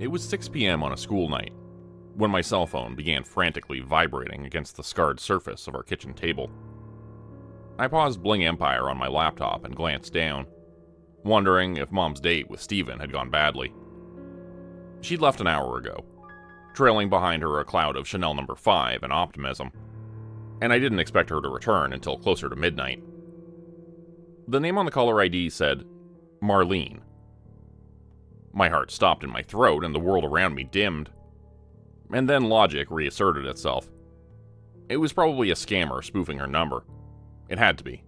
It was 6 p.m. on a school night when my cell phone began frantically vibrating against the scarred surface of our kitchen table. I paused Bling Empire on my laptop and glanced down, wondering if Mom's date with Steven had gone badly. She'd left an hour ago, trailing behind her a cloud of Chanel No. 5 and optimism, and I didn't expect her to return until closer to midnight. The name on the caller ID said, Marlene. My heart stopped in my throat and the world around me dimmed. And then logic reasserted itself. It was probably a scammer spoofing her number. It had to be.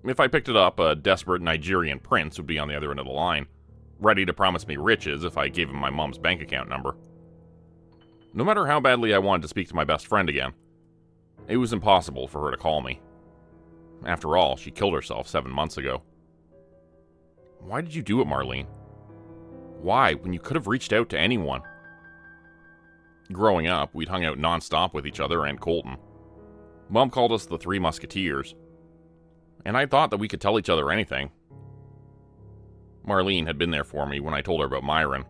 If I picked it up, a desperate Nigerian prince would be on the other end of the line, ready to promise me riches if I gave him my mom's bank account number. No matter how badly I wanted to speak to my best friend again, it was impossible for her to call me. After all, she killed herself 7 months ago. Why did you do it, Marlene? Why, when you could have reached out to anyone? Growing up, we'd hung out nonstop with each other and Colton. Mom called us the Three Musketeers, and I thought that we could tell each other anything. Marlene had been there for me when I told her about Myron,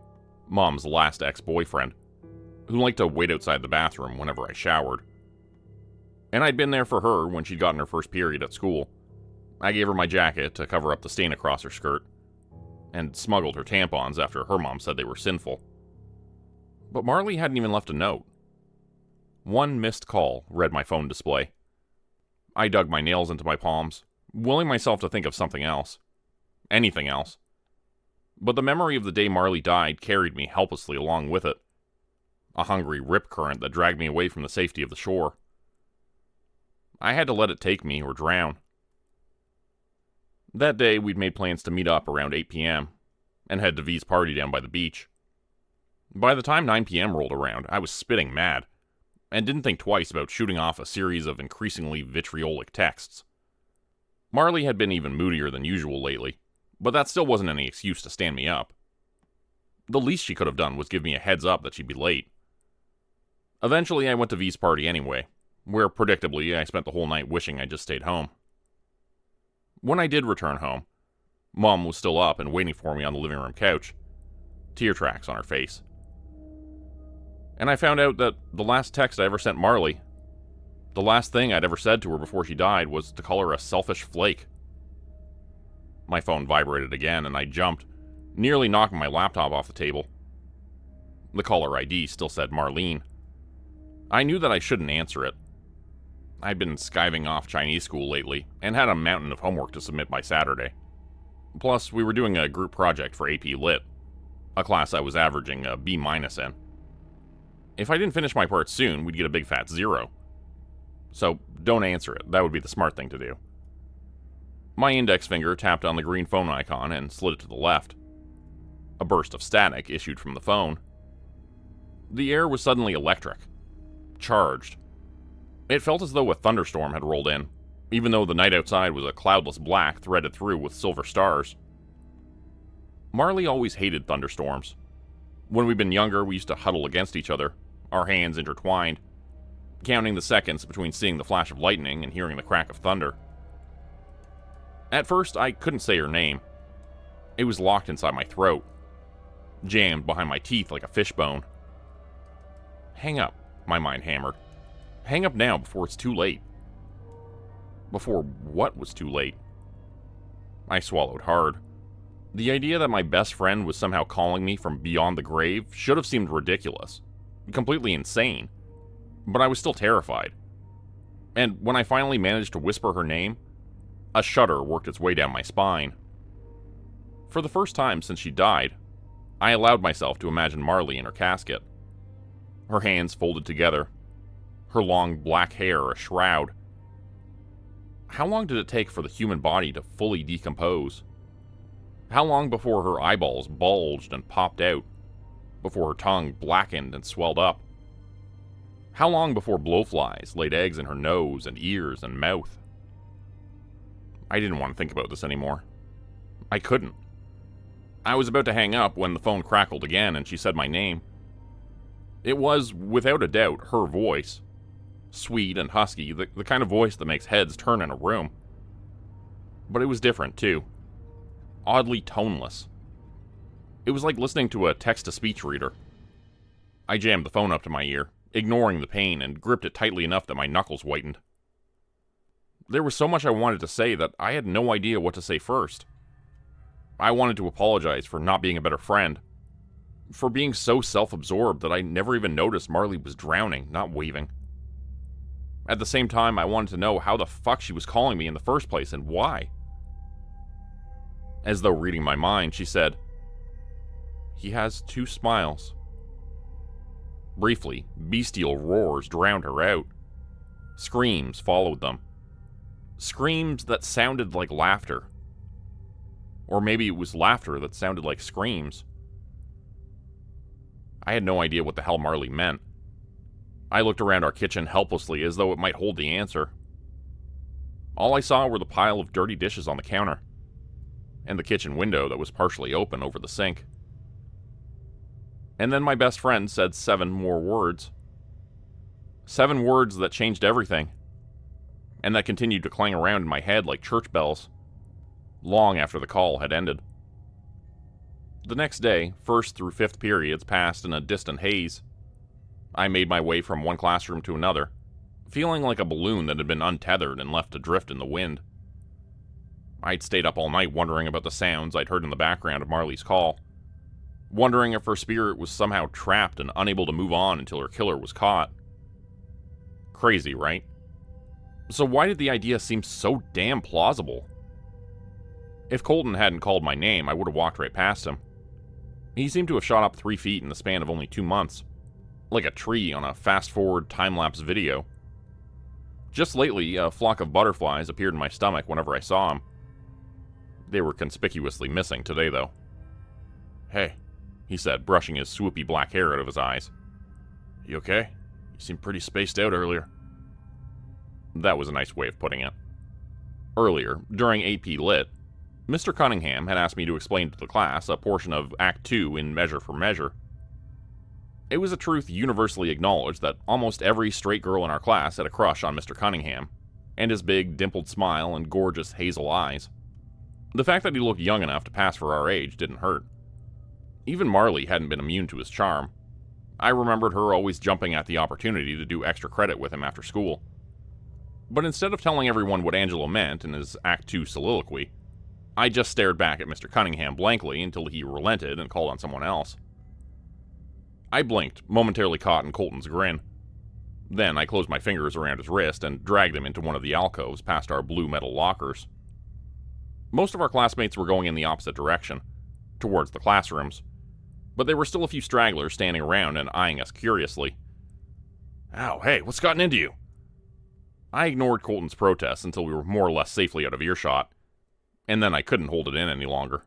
Mom's last ex-boyfriend, who liked to wait outside the bathroom whenever I showered. And I'd been there for her when she'd gotten her first period at school. I gave her my jacket to cover up the stain across her skirt, and smuggled her tampons after her mom said they were sinful. But Marley hadn't even left a note. One missed call read my phone display. I dug my nails into my palms, willing myself to think of something else. Anything else. But the memory of the day Marley died carried me helplessly along with it. A hungry rip current that dragged me away from the safety of the shore. I had to let it take me or drown. That day, we'd made plans to meet up around 8 p.m. and head to V's party down by the beach. By the time 9 p.m. rolled around, I was spitting mad, and didn't think twice about shooting off a series of increasingly vitriolic texts. Marley had been even moodier than usual lately, but that still wasn't any excuse to stand me up. The least she could have done was give me a heads up that she'd be late. Eventually, I went to V's party anyway, where predictably I spent the whole night wishing I'd just stayed home. When I did return home, Mom was still up and waiting for me on the living room couch, tear tracks on her face. And I found out that the last text I ever sent Marley, the last thing I'd ever said to her before she died, was to call her a selfish flake. My phone vibrated again, and I jumped, nearly knocking my laptop off the table. The caller ID still said Marlene. I knew that I shouldn't answer it. I'd been skiving off Chinese school lately, and had a mountain of homework to submit by Saturday. Plus, we were doing a group project for AP Lit, a class I was averaging a B- in. If I didn't finish my part soon, we'd get a big fat 0. So, don't answer it. That would be the smart thing to do. My index finger tapped on the green phone icon and slid it to the left. A burst of static issued from the phone. The air was suddenly electric. Charged. It felt as though a thunderstorm had rolled in, even though the night outside was a cloudless black threaded through with silver stars. Marley always hated thunderstorms. When we'd been younger, we used to huddle against each other, our hands intertwined, counting the seconds between seeing the flash of lightning and hearing the crack of thunder. At first, I couldn't say her name. It was locked inside my throat, jammed behind my teeth like a fishbone. Hang up, my mind hammered. Hang up now before it's too late. Before what was too late? I swallowed hard. The idea that my best friend was somehow calling me from beyond the grave should have seemed ridiculous, completely insane, but I was still terrified. And when I finally managed to whisper her name, a shudder worked its way down my spine. For the first time since she died, I allowed myself to imagine Marley in her casket. Her hands folded together, her long black hair a shroud. How long did it take for the human body to fully decompose? How long before her eyeballs bulged and popped out? Before her tongue blackened and swelled up? How long before blowflies laid eggs in her nose and ears and mouth? I didn't want to think about this anymore. I couldn't. I was about to hang up when the phone crackled again and she said my name. It was, without a doubt, her voice. Sweet and husky, the kind of voice that makes heads turn in a room. But it was different, too. Oddly toneless. It was like listening to a text-to-speech reader. I jammed the phone up to my ear, ignoring the pain, and gripped it tightly enough that my knuckles whitened. There was so much I wanted to say that I had no idea what to say first. I wanted to apologize for not being a better friend, for being so self-absorbed that I never even noticed Marley was drowning, not waving. At the same time, I wanted to know how the fuck she was calling me in the first place and why. As though reading my mind, she said, "He has 2 smiles." Briefly, bestial roars drowned her out. Screams followed them. Screams that sounded like laughter. Or maybe it was laughter that sounded like screams. I had no idea what the hell Marley meant. I looked around our kitchen helplessly as though it might hold the answer. All I saw were the pile of dirty dishes on the counter, and the kitchen window that was partially open over the sink. And then my best friend said 7 more words. 7 words that changed everything, and that continued to clang around in my head like church bells, long after the call had ended. The next day, 1st through 5th periods passed in a distant haze. I made my way from one classroom to another, feeling like a balloon that had been untethered and left adrift in the wind. I'd stayed up all night wondering about the sounds I'd heard in the background of Marley's call, wondering if her spirit was somehow trapped and unable to move on until her killer was caught. Crazy, right? So why did the idea seem so damn plausible? If Colton hadn't called my name, I would have walked right past him. He seemed to have shot up 3 feet in the span of only 2 months, like a tree on a fast-forward time-lapse video. Just lately, a flock of butterflies appeared in my stomach whenever I saw him. They were conspicuously missing today, though. "Hey," he said, brushing his swoopy black hair out of his eyes. "You okay? You seemed pretty spaced out earlier." That was a nice way of putting it. Earlier, during AP Lit, Mr. Cunningham had asked me to explain to the class a portion of Act 2 in Measure for Measure. It was a truth universally acknowledged that almost every straight girl in our class had a crush on Mr. Cunningham, and his big, dimpled smile and gorgeous hazel eyes. The fact that he looked young enough to pass for our age didn't hurt. Even Marley hadn't been immune to his charm. I remembered her always jumping at the opportunity to do extra credit with him after school. But instead of telling everyone what Angelo meant in his Act 2 soliloquy, I just stared back at Mr. Cunningham blankly until he relented and called on someone else. I blinked, momentarily caught in Colton's grin. Then I closed my fingers around his wrist and dragged him into one of the alcoves past our blue metal lockers. Most of our classmates were going in the opposite direction, towards the classrooms, but there were still a few stragglers standing around and eyeing us curiously. "Ow, hey, what's gotten into you?" I ignored Colton's protests until we were more or less safely out of earshot, and then I couldn't hold it in any longer.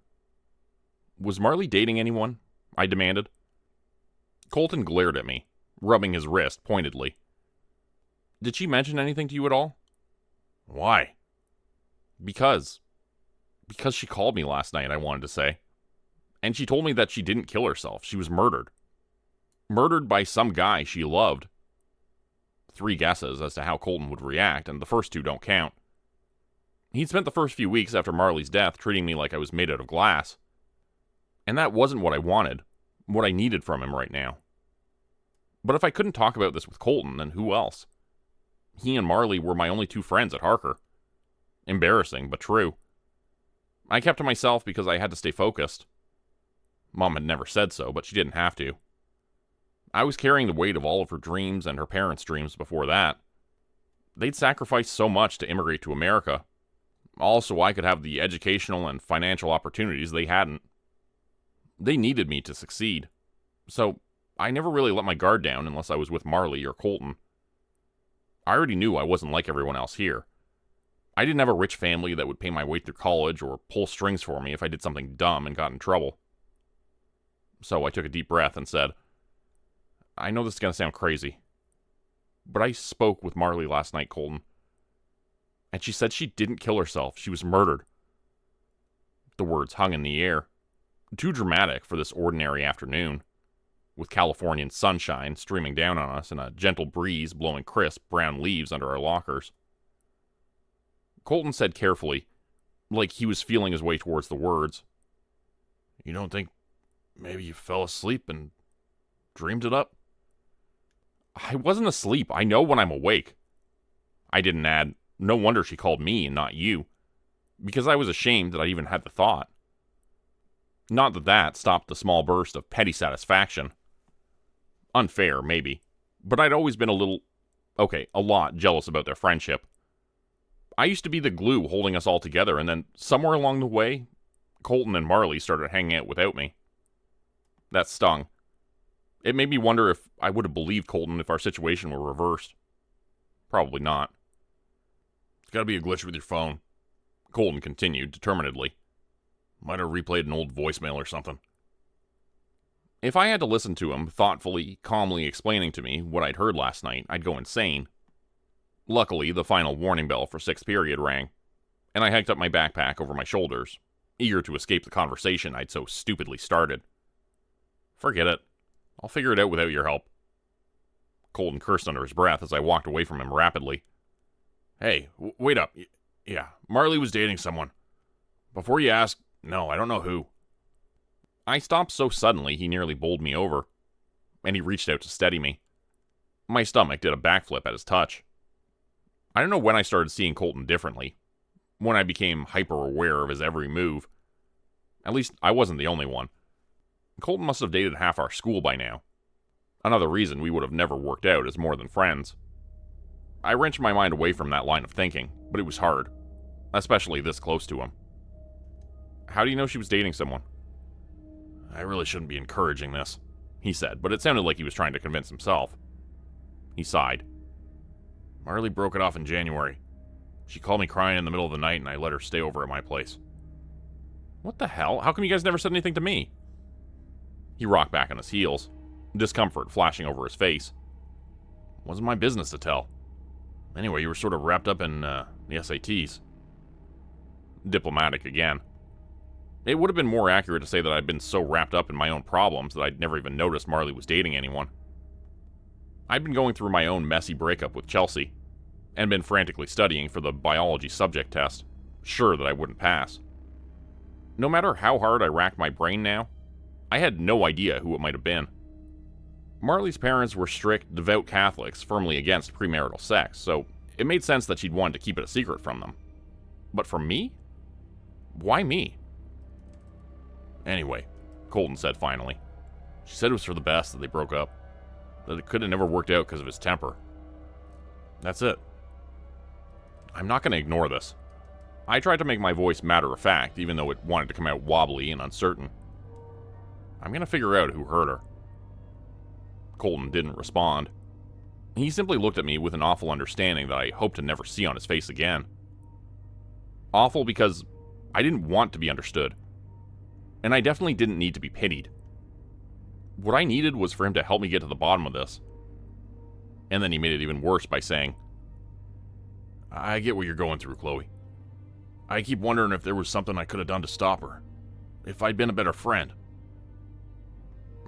"Was Marley dating anyone?" I demanded. Colton glared at me, rubbing his wrist pointedly. "Did she mention anything to you at all?" "Why?" Because she called me last night," I wanted to say. "And she told me that she didn't kill herself. She was murdered. Murdered by some guy she loved." 3 guesses as to how Colton would react, and the first 2 don't count. He'd spent the first few weeks after Marley's death treating me like I was made out of glass. And that wasn't what I wanted, what I needed from him right now. But if I couldn't talk about this with Colton, then who else? He and Marley were my only 2 friends at Harker. Embarrassing, but true. I kept to myself because I had to stay focused. Mom had never said so, but she didn't have to. I was carrying the weight of all of her dreams and her parents' dreams before that. They'd sacrificed so much to immigrate to America, all so I could have the educational and financial opportunities they hadn't. They needed me to succeed, so I never really let my guard down unless I was with Marley or Colton. I already knew I wasn't like everyone else here. I didn't have a rich family that would pay my way through college or pull strings for me if I did something dumb and got in trouble. So I took a deep breath and said, "I know this is going to sound crazy, but I spoke with Marley last night, Colton. And she said she didn't kill herself. She was murdered." The words hung in the air. Too dramatic for this ordinary afternoon, with Californian sunshine streaming down on us and a gentle breeze blowing crisp brown leaves under our lockers. Colton said carefully, like he was feeling his way towards the words, "You don't think Maybe you fell asleep and dreamed it up? I wasn't asleep. I know when I'm awake. I didn't add, no wonder she called me and not you, because I was ashamed that I even had the thought. Not that that stopped the small burst of petty satisfaction. Unfair, maybe, but I'd always been a lot jealous about their friendship. I used to be the glue holding us all together, and then somewhere along the way, Colton and Marley started hanging out without me. That stung. It made me wonder if I would have believed Colton if our situation were reversed. Probably not. It's gotta be a glitch with your phone, Colton continued determinedly. Might have replayed an old voicemail or something. If I had to listen to him thoughtfully, calmly explaining to me what I'd heard last night, I'd go insane. Luckily, the final warning bell for 6th period rang, and I hiked up my backpack over my shoulders, eager to escape the conversation I'd so stupidly started. Forget it. I'll figure it out without your help. Colton cursed under his breath as I walked away from him rapidly. Hey, wait up. Yeah, Marley was dating someone. Before you ask, no, I don't know who. I stopped so suddenly he nearly bowled me over, and he reached out to steady me. My stomach did a backflip at his touch. I don't know when I started seeing Colton differently, when I became hyper-aware of his every move. At least, I wasn't the only one. Colton must have dated half our school by now. Another reason we would have never worked out as more than friends. I wrenched my mind away from that line of thinking, but it was hard, especially this close to him. How do you know she was dating someone? I really shouldn't be encouraging this, he said, but it sounded like he was trying to convince himself. He sighed. Marley broke it off in January. She called me crying in the middle of the night and I let her stay over at my place. What the hell? How come you guys never said anything to me? He rocked back on his heels, discomfort flashing over his face. Wasn't my business to tell. Anyway, you were sort of wrapped up in the SATs. Diplomatic again. It would have been more accurate to say that I'd been so wrapped up in my own problems that I'd never even noticed Marley was dating anyone. I'd been going through my own messy breakup with Chelsea, and been frantically studying for the biology subject test, sure that I wouldn't pass. No matter how hard I racked my brain now, I had no idea who it might have been. Marley's parents were strict, devout Catholics firmly against premarital sex, so it made sense that she'd wanted to keep it a secret from them. But from me? Why me? Anyway, Colton said finally. She said it was for the best that they broke up. That it could have never worked out because of his temper. That's it. I'm not going to ignore this. I tried to make my voice matter-of-fact, even though it wanted to come out wobbly and uncertain. I'm going to figure out who hurt her. Colton didn't respond. He simply looked at me with an awful understanding that I hoped to never see on his face again. Awful because I didn't want to be understood. And I definitely didn't need to be pitied. What I needed was for him to help me get to the bottom of this. And then he made it even worse by saying, I get what you're going through, Chloe. I keep wondering if there was something I could have done to stop her. If I'd been a better friend.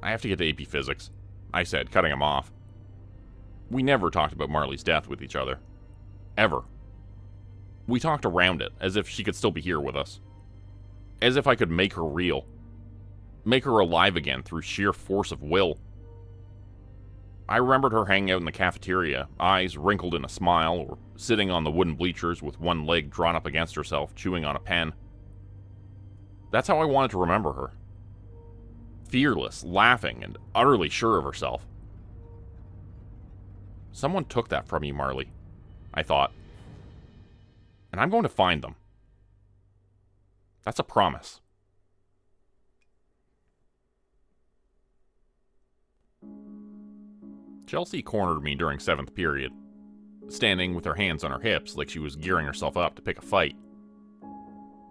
I have to get to AP Physics, I said, cutting him off. We never talked about Marley's death with each other. Ever. We talked around it, as if she could still be here with us. As if I could make her real. Make her alive again through sheer force of will. I remembered her hanging out in the cafeteria, eyes wrinkled in a smile, or sitting on the wooden bleachers with one leg drawn up against herself, chewing on a pen. That's how I wanted to remember her. Fearless, laughing, and utterly sure of herself. Someone took that from you, Marley, I thought. And I'm going to find them. That's a promise. Chelsea cornered me during 7th period, standing with her hands on her hips like she was gearing herself up to pick a fight.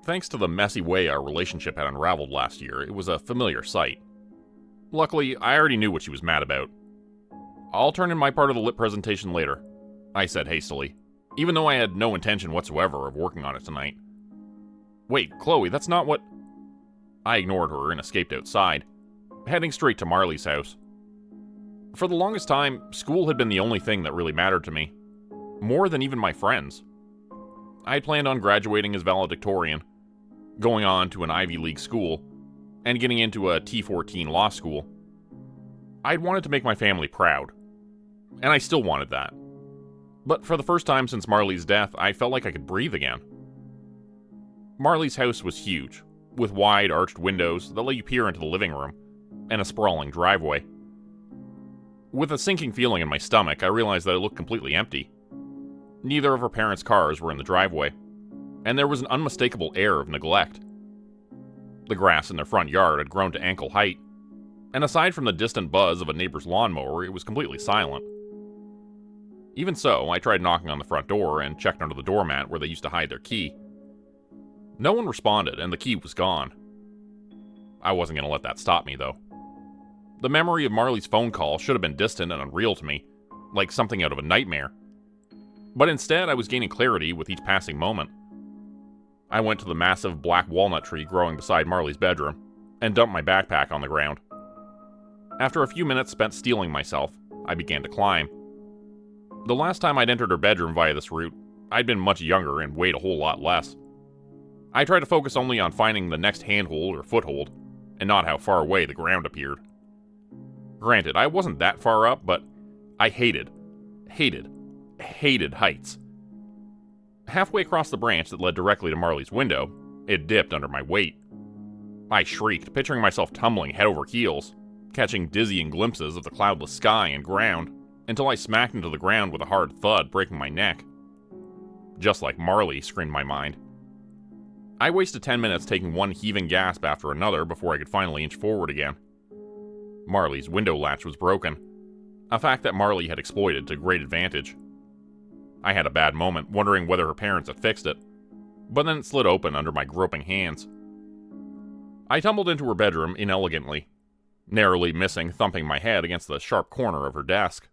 Thanks to the messy way our relationship had unraveled last year, it was a familiar sight. Luckily, I already knew what she was mad about. I'll turn in my part of the lit presentation later, I said hastily, even though I had no intention whatsoever of working on it tonight. Wait, Chloe, that's not what... I ignored her and escaped outside, heading straight to Marley's house. For the longest time, school had been the only thing that really mattered to me. More than even my friends. I had planned on graduating as valedictorian, going on to an Ivy League school, and getting into a T14 law school. I'd wanted to make my family proud, and I still wanted that. But for the first time since Marley's death, I felt like I could breathe again. Marley's house was huge, with wide arched windows that let you peer into the living room, and a sprawling driveway. With a sinking feeling in my stomach, I realized that it looked completely empty. Neither of her parents' cars were in the driveway, and there was an unmistakable air of neglect. The grass in their front yard had grown to ankle height, and aside from the distant buzz of a neighbor's lawnmower, it was completely silent. Even so, I tried knocking on the front door and checked under the doormat where they used to hide their key. No one responded, and the key was gone. I wasn't going to let that stop me, though. The memory of Marley's phone call should have been distant and unreal to me, like something out of a nightmare. But instead, I was gaining clarity with each passing moment. I went to the massive black walnut tree growing beside Marley's bedroom, and dumped my backpack on the ground. After a few minutes spent steeling myself, I began to climb. The last time I'd entered her bedroom via this route, I'd been much younger and weighed a whole lot less. I tried to focus only on finding the next handhold or foothold, and not how far away the ground appeared. Granted, I wasn't that far up, but I hated heights. Halfway across the branch that led directly to Marley's window, it dipped under my weight. I shrieked, picturing myself tumbling head over heels, catching dizzying glimpses of the cloudless sky and ground, until I smacked into the ground with a hard thud, breaking my neck. Just like Marley, screamed my mind. I wasted 10 minutes taking one heaving gasp after another before I could finally inch forward again. Marley's window latch was broken, a fact that Marley had exploited to great advantage. I had a bad moment, wondering whether her parents had fixed it, but then it slid open under my groping hands. I tumbled into her bedroom inelegantly, narrowly missing thumping my head against the sharp corner of her desk.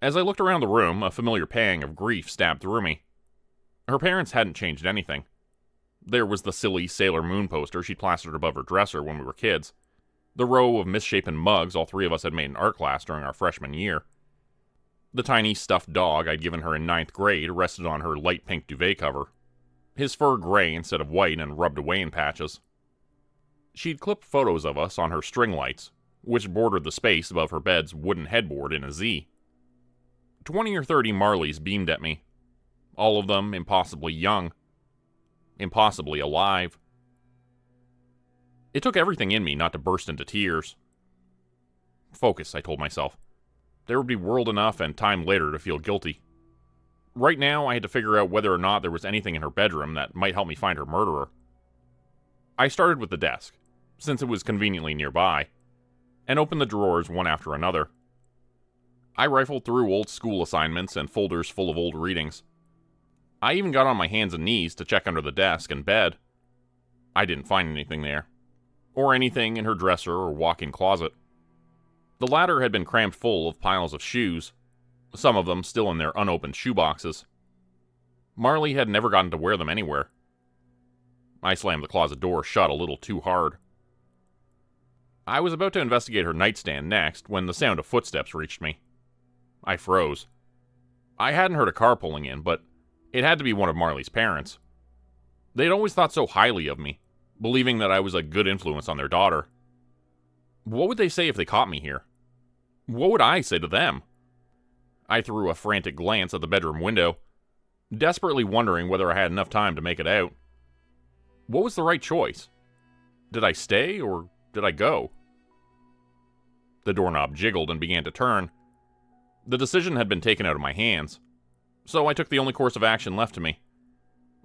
As I looked around the room, a familiar pang of grief stabbed through me. Her parents hadn't changed anything. There was the silly Sailor Moon poster she'd plastered above her dresser when we were kids, the row of misshapen mugs all three of us had made in art class during our freshman year. The tiny stuffed dog I'd given her in 9th grade rested on her light pink duvet cover, his fur gray instead of white and rubbed away in patches. She'd clipped photos of us on her string lights, which bordered the space above her bed's wooden headboard in a Z. 20 or 30 Marleys beamed at me, all of them impossibly young, impossibly alive. It took everything in me not to burst into tears. Focus, I told myself. There would be world enough and time later to feel guilty. Right now, I had to figure out whether or not there was anything in her bedroom that might help me find her murderer. I started with the desk, since it was conveniently nearby, and opened the drawers one after another. I rifled through old school assignments and folders full of old readings. I even got on my hands and knees to check under the desk and bed. I didn't find anything there, or anything in her dresser or walk-in closet. The latter had been crammed full of piles of shoes, some of them still in their unopened shoeboxes. Marley had never gotten to wear them anywhere. I slammed the closet door shut a little too hard. I was about to investigate her nightstand next when the sound of footsteps reached me. I froze. I hadn't heard a car pulling in, but it had to be one of Marley's parents. They'd always thought so highly of me, believing that I was a good influence on their daughter. What would they say if they caught me here? What would I say to them? I threw a frantic glance at the bedroom window, desperately wondering whether I had enough time to make it out. What was the right choice? Did I stay or did I go? The doorknob jiggled and began to turn. The decision had been taken out of my hands, so I took the only course of action left to me.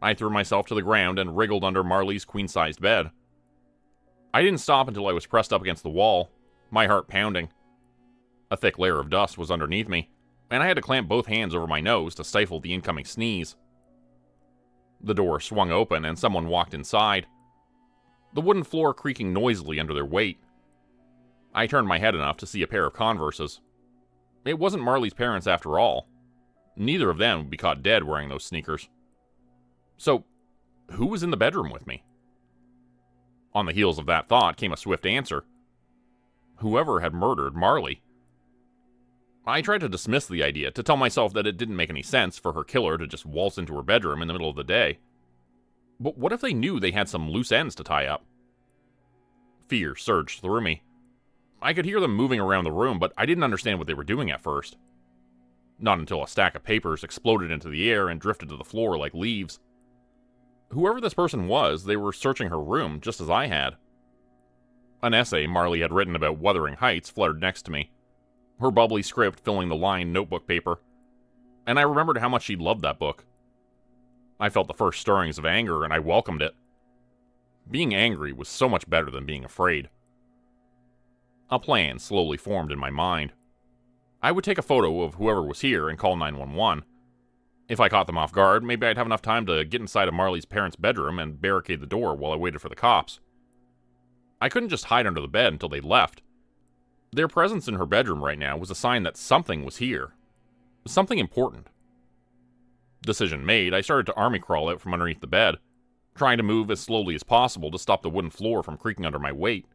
I threw myself to the ground and wriggled under Marley's queen-sized bed. I didn't stop until I was pressed up against the wall, my heart pounding. A thick layer of dust was underneath me, and I had to clamp both hands over my nose to stifle the incoming sneeze. The door swung open and someone walked inside, the wooden floor creaking noisily under their weight. I turned my head enough to see a pair of Converses. It wasn't Marley's parents after all. Neither of them would be caught dead wearing those sneakers. So, who was in the bedroom with me? On the heels of that thought came a swift answer. Whoever had murdered Marley. I tried to dismiss the idea, to tell myself that it didn't make any sense for her killer to just waltz into her bedroom in the middle of the day. But what if they knew they had some loose ends to tie up? Fear surged through me. I could hear them moving around the room, but I didn't understand what they were doing at first. Not until a stack of papers exploded into the air and drifted to the floor like leaves. Whoever this person was, they were searching her room just as I had. An essay Marley had written about Wuthering Heights fluttered next to me, her bubbly script filling the lined notebook paper, and I remembered how much she loved that book. I felt the first stirrings of anger, and I welcomed it. Being angry was so much better than being afraid. A plan slowly formed in my mind. I would take a photo of whoever was here and call 911. If I caught them off guard, maybe I'd have enough time to get inside of Marley's parents' bedroom and barricade the door while I waited for the cops. I couldn't just hide under the bed until they left. Their presence in her bedroom right now was a sign that something was here. Something important. Decision made, I started to army crawl out from underneath the bed, trying to move as slowly as possible to stop the wooden floor from creaking under my weight.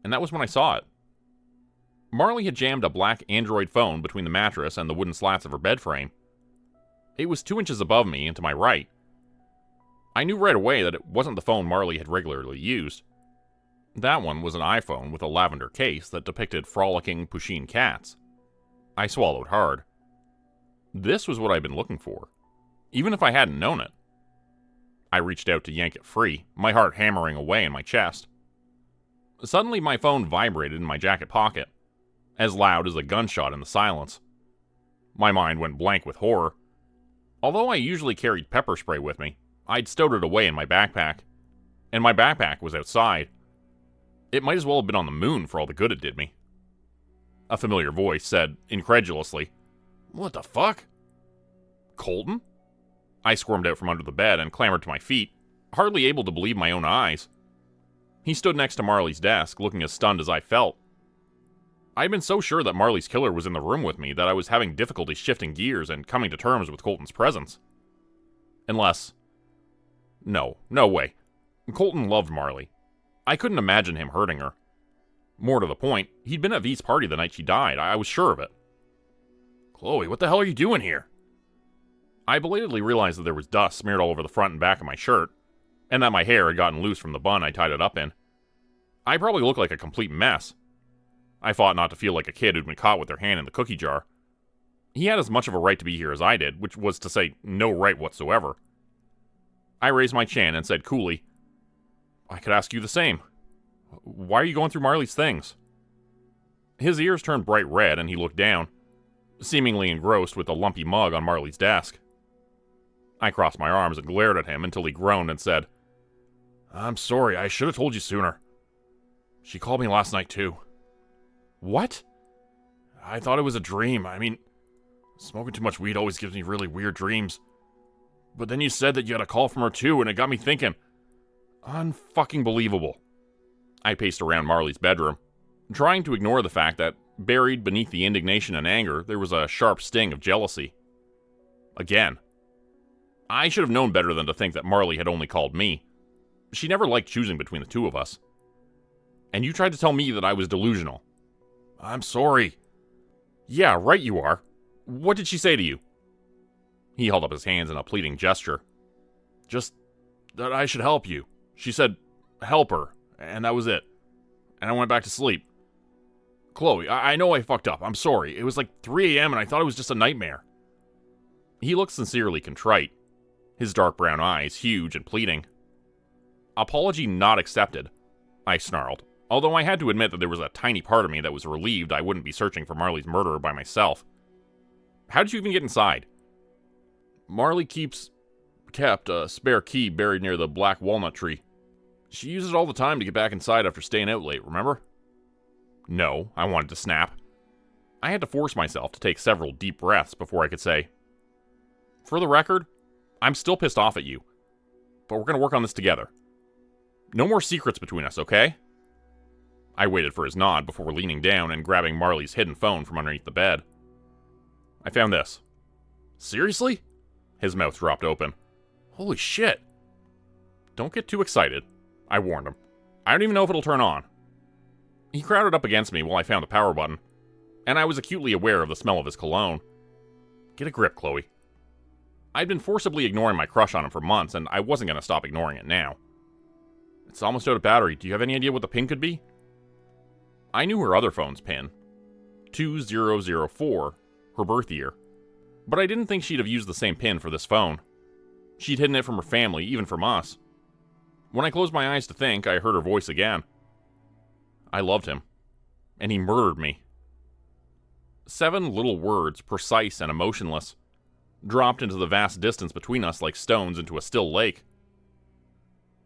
And that was when I saw it. Marley had jammed a black Android phone between the mattress and the wooden slats of her bed frame. It was 2 inches above me and to my right. I knew right away that it wasn't the phone Marley had regularly used. That one was an iPhone with a lavender case that depicted frolicking Pusheen cats. I swallowed hard. This was what I'd been looking for, even if I hadn't known it. I reached out to yank it free, my heart hammering away in my chest. Suddenly my phone vibrated in my jacket pocket, as loud as a gunshot in the silence. My mind went blank with horror. Although I usually carried pepper spray with me, I'd stowed it away in my backpack, and my backpack was outside. It might as well have been on the moon for all the good it did me. A familiar voice said, incredulously, "What the fuck?" Colton? I squirmed out from under the bed and clambered to my feet, hardly able to believe my own eyes. He stood next to Marley's desk, looking as stunned as I felt. I had been so sure that Marley's killer was in the room with me that I was having difficulty shifting gears and coming to terms with Colton's presence. Unless... No way. Colton loved Marley. I couldn't imagine him hurting her. More to the point, he'd been at V's party the night she died. I was sure of it. "Chloe, what the hell are you doing here?" I belatedly realized that there was dust smeared all over the front and back of my shirt, and that my hair had gotten loose from the bun I tied it up in. I probably looked like a complete mess. I fought not to feel like a kid who'd been caught with their hand in the cookie jar. He had as much of a right to be here as I did, which was to say no right whatsoever. I raised my chin and said coolly, "I could ask you the same. Why are you going through Marley's things?" His ears turned bright red and he looked down, seemingly engrossed with the lumpy mug on Marley's desk. I crossed my arms and glared at him until he groaned and said, "I'm sorry, I should have told you sooner. She called me last night too." "What?" "I thought it was a dream. I mean, smoking too much weed always gives me really weird dreams. But then you said that you had a call from her too, and it got me thinking. Unfucking believable." I paced around Marley's bedroom, trying to ignore the fact that, buried beneath the indignation and anger, there was a sharp sting of jealousy. Again. I should have known better than to think that Marley had only called me. She never liked choosing between the two of us. And you tried to tell me that I was delusional. "I'm sorry." "Yeah, right you are. What did she say to you?" He held up his hands in a pleading gesture. "Just that I should help you. She said, help her, and that was it. And I went back to sleep. Chloe, I know I fucked up. I'm sorry. It was like 3 a.m. and I thought it was just a nightmare." He looked sincerely contrite, his dark brown eyes huge and pleading. "Apology not accepted," I snarled, although I had to admit that there was a tiny part of me that was relieved I wouldn't be searching for Marley's murderer by myself. "How did you even get inside?" "Marley kept a spare key buried near the black walnut tree. She uses it all the time to get back inside after staying out late, remember?" "No," I wanted to snap. I had to force myself to take several deep breaths before I could say, "For the record, I'm still pissed off at you, but we're going to work on this together. No more secrets between us, okay?" I waited for his nod before leaning down and grabbing Marley's hidden phone from underneath the bed. "I found this." "Seriously?" His mouth dropped open. "Holy shit." "Don't get too excited," I warned him. "I don't even know if it'll turn on." He crowded up against me while I found the power button, and I was acutely aware of the smell of his cologne. Get a grip, Chloe. I'd been forcibly ignoring my crush on him for months, and I wasn't going to stop ignoring it now. It's almost out of battery. Do you have any idea what the pin could be? I knew her other phone's pin, 2004, her birth year, but I didn't think she'd have used the same pin for this phone. She'd hidden it from her family, even from us. When I closed my eyes to think, I heard her voice again. I loved him, and he murdered me. 7 little words, precise and emotionless, dropped into the vast distance between us like stones into a still lake.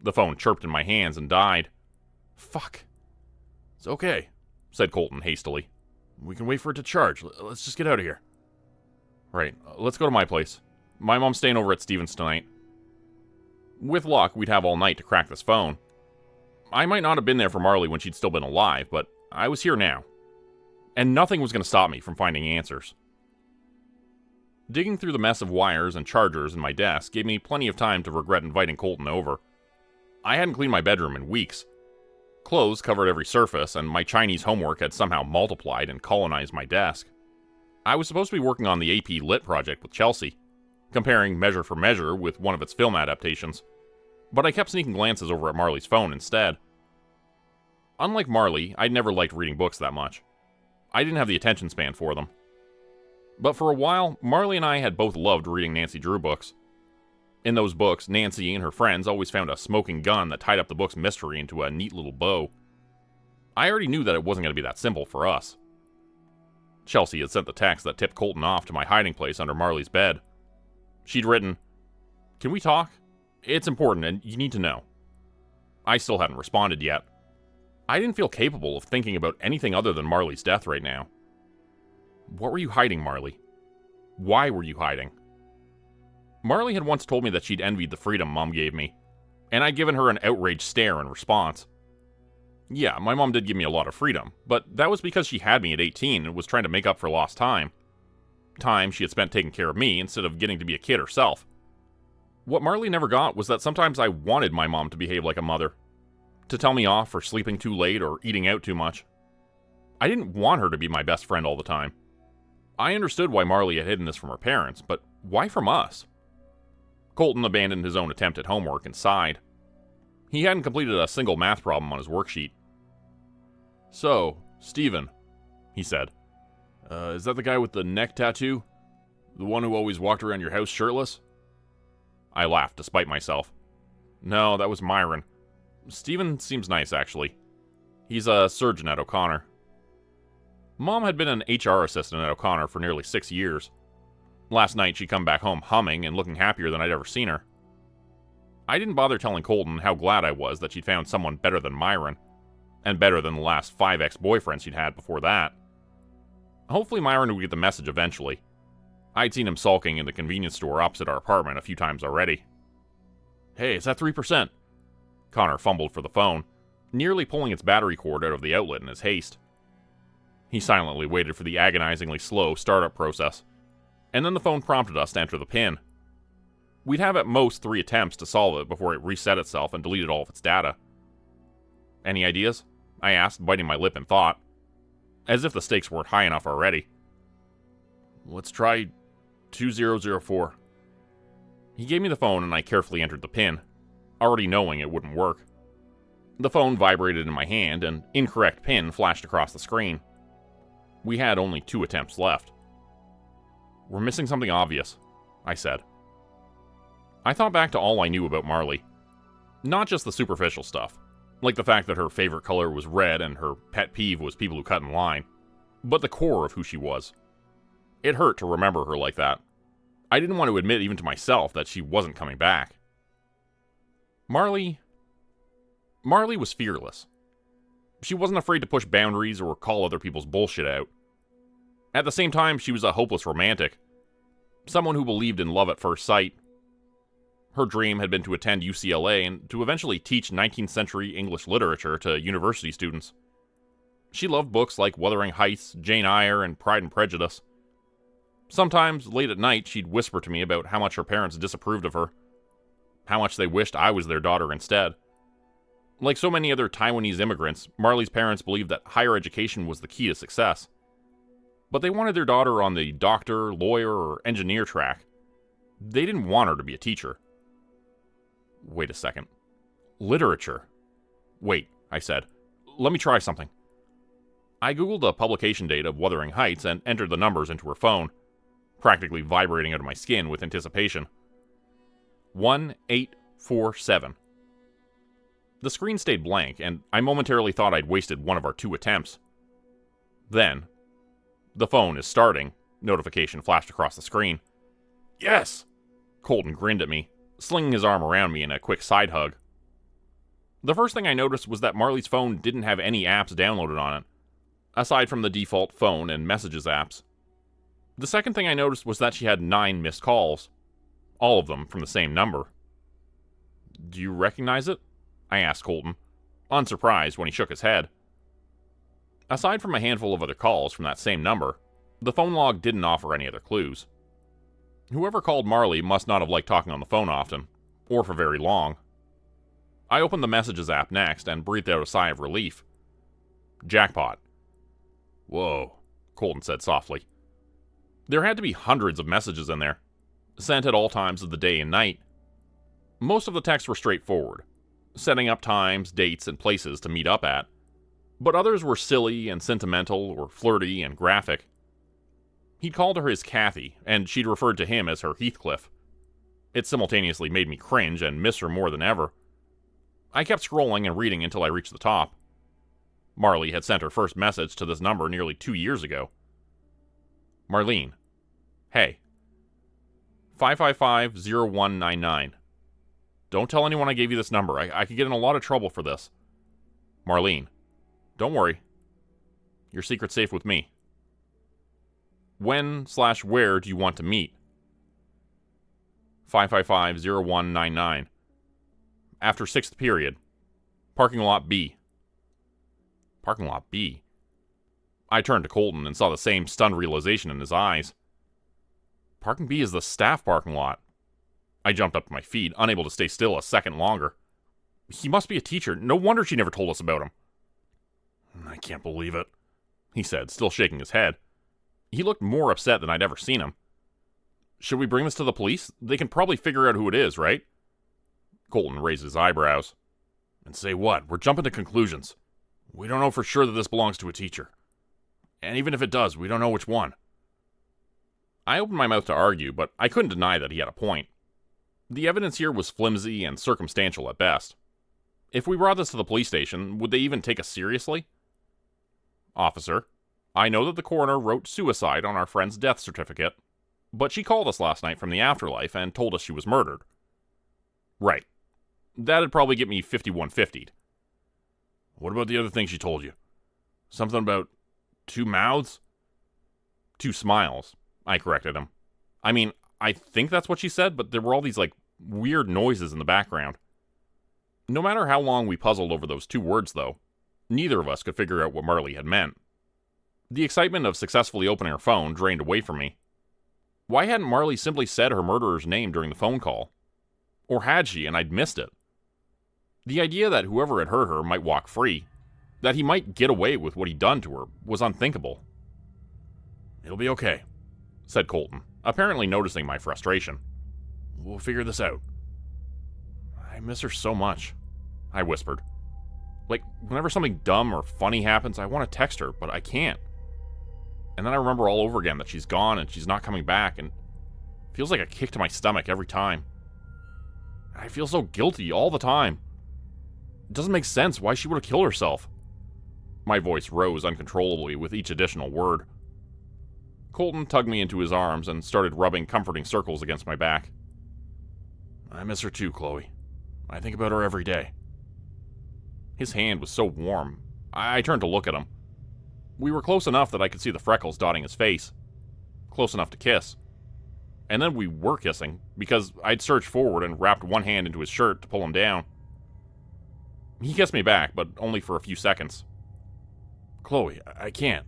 The phone chirped in my hands and died. Fuck. It's okay, said Colton hastily. We can wait for it to charge. Let's just get out of here. Right, let's go to my place. My mom's staying over at Steven's tonight. With luck, we'd have all night to crack this phone. I might not have been there for Marley when she'd still been alive, but I was here now. And nothing was going to stop me from finding answers. Digging through the mess of wires and chargers in my desk gave me plenty of time to regret inviting Colton over. I hadn't cleaned my bedroom in weeks. Clothes covered every surface, and my Chinese homework had somehow multiplied and colonized my desk. I was supposed to be working on the AP Lit project with Chelsea, comparing measure for measure with one of its film adaptations, but I kept sneaking glances over at Marley's phone instead. Unlike Marley, I'd never liked reading books that much. I didn't have the attention span for them. But for a while, Marley and I had both loved reading Nancy Drew books. In those books, Nancy and her friends always found a smoking gun that tied up the book's mystery into a neat little bow. I already knew that it wasn't going to be that simple for us. Chelsea had sent the text that tipped Colton off to my hiding place under Marley's bed. She'd written, "Can we talk? It's important and you need to know." I still hadn't responded yet. I didn't feel capable of thinking about anything other than Marley's death right now. What were you hiding, Marley? Why were you hiding? Marley had once told me that she'd envied the freedom Mom gave me, and I'd given her an outraged stare in response. Yeah, my mom did give me a lot of freedom, but that was because she had me at 18 and was trying to make up for lost time. Time she had spent taking care of me instead of getting to be a kid herself. What Marley never got was that sometimes I wanted my mom to behave like a mother, to tell me off for sleeping too late or eating out too much. I didn't want her to be my best friend all the time. I understood why Marley had hidden this from her parents, but why from us? Colton abandoned his own attempt at homework and sighed. He hadn't completed a single math problem on his worksheet. "So, Steven," he said, "is that the guy with the neck tattoo? The one who always walked around your house shirtless?" I laughed despite myself. "No, that was Myron. Steven seems nice, actually. He's a surgeon at O'Connor." Mom had been an HR assistant at O'Connor for nearly 6 years. Last night, she'd come back home humming and looking happier than I'd ever seen her. I didn't bother telling Colton how glad I was that she'd found someone better than Myron, and better than the last 5 ex-boyfriends she'd had before that. Hopefully Myron would get the message eventually. I'd seen him sulking in the convenience store opposite our apartment a few times already. "Hey, it's at 3%. Connor fumbled for the phone, nearly pulling its battery cord out of the outlet in his haste. He silently waited for the agonizingly slow startup process, and then the phone prompted us to enter the PIN. We'd have at most 3 attempts to solve it before it reset itself and deleted all of its data. "Any ideas?" I asked, biting my lip in thought, as if the stakes weren't high enough already. "Let's try 2004. He gave me the phone and I carefully entered the PIN, already knowing it wouldn't work. The phone vibrated in my hand, and incorrect PIN flashed across the screen. We had only 2 attempts left. "We're missing something obvious," I said. I thought back to all I knew about Marley. Not just the superficial stuff, like the fact that her favorite color was red and her pet peeve was people who cut in line, but the core of who she was. It hurt to remember her like that. I didn't want to admit even to myself that she wasn't coming back. Marley was fearless. She wasn't afraid to push boundaries or call other people's bullshit out. At the same time, she was a hopeless romantic. Someone who believed in love at first sight. Her dream had been to attend UCLA and to eventually teach 19th century English literature to university students. She loved books like Wuthering Heights, Jane Eyre, and Pride and Prejudice. Sometimes, late at night, she'd whisper to me about how much her parents disapproved of her. How much they wished I was their daughter instead. Like so many other Taiwanese immigrants, Marley's parents believed that higher education was the key to success. But they wanted their daughter on the doctor, lawyer, or engineer track. They didn't want her to be a teacher. Wait a second. Literature. Wait, I said. Let me try something. I googled the publication date of Wuthering Heights and entered the numbers into her phone, practically vibrating out of my skin with anticipation. 1847. The screen stayed blank, and I momentarily thought I'd wasted one of our 2 attempts. Then, the phone is starting, notification flashed across the screen. Yes! Colton grinned at me, slinging his arm around me in a quick side hug. The first thing I noticed was that Marley's phone didn't have any apps downloaded on it, aside from the default phone and messages apps. The second thing I noticed was that she had 9 missed calls, all of them from the same number. Do you recognize it? I asked Colton, unsurprised when he shook his head. Aside from a handful of other calls from that same number, the phone log didn't offer any other clues. Whoever called Marley must not have liked talking on the phone often, or for very long. I opened the Messages app next and breathed out a sigh of relief. Jackpot. Whoa, Colton said softly. There had to be hundreds of messages in there, sent at all times of the day and night. Most of the texts were straightforward, setting up times, dates, and places to meet up at, but others were silly and sentimental or flirty and graphic. He'd called her his Kathy, and she'd referred to him as her Heathcliff. It simultaneously made me cringe and miss her more than ever. I kept scrolling and reading until I reached the top. Marley had sent her first message to this number nearly 2 years ago. Marlene. Hey. 555-0199. Don't tell anyone I gave you this number. I could get in a lot of trouble for this. Marlene. Don't worry. Your secret's safe with me. When/where do you want to meet? 555-0199. After 6th period. Parking lot B. Parking lot B? I turned to Colton and saw the same stunned realization in his eyes. Parking B is the staff parking lot. I jumped up to my feet, unable to stay still a second longer. He must be a teacher. No wonder she never told us about him. I can't believe it, he said, still shaking his head. He looked more upset than I'd ever seen him. Should we bring this to the police? They can probably figure out who it is, right? Colton raised his eyebrows. And say what? We're jumping to conclusions. We don't know for sure that this belongs to a teacher. And even if it does, we don't know which one. I opened my mouth to argue, but I couldn't deny that he had a point. The evidence here was flimsy and circumstantial at best. If we brought this to the police station, would they even take us seriously? Officer, I know that the coroner wrote suicide on our friend's death certificate, but she called us last night from the afterlife and told us she was murdered. Right. That'd probably get me 5150'd. What about the other thing she told you? Something about 2 mouths? 2 smiles, I corrected him. I mean, I think that's what she said, but there were all these, weird noises in the background. No matter how long we puzzled over those 2 words, though, neither of us could figure out what Marley had meant. The excitement of successfully opening her phone drained away from me. Why hadn't Marley simply said her murderer's name during the phone call? Or had she, and I'd missed it? The idea that whoever had hurt her might walk free, that he might get away with what he'd done to her, was unthinkable. It'll be okay, said Colton, apparently noticing my frustration. We'll figure this out. I miss her so much, I whispered. Whenever something dumb or funny happens, I want to text her, but I can't. And then I remember all over again that she's gone and she's not coming back, and it feels like a kick to my stomach every time. I feel so guilty all the time. It doesn't make sense why she would have killed herself. My voice rose uncontrollably with each additional word. Colton tugged me into his arms and started rubbing comforting circles against my back. I miss her too, Chloe. I think about her every day. His hand was so warm. I turned to look at him. We were close enough that I could see the freckles dotting his face. Close enough to kiss. And then we were kissing, because I'd surged forward and wrapped one hand into his shirt to pull him down. He kissed me back, but only for a few seconds. Chloe, I can't.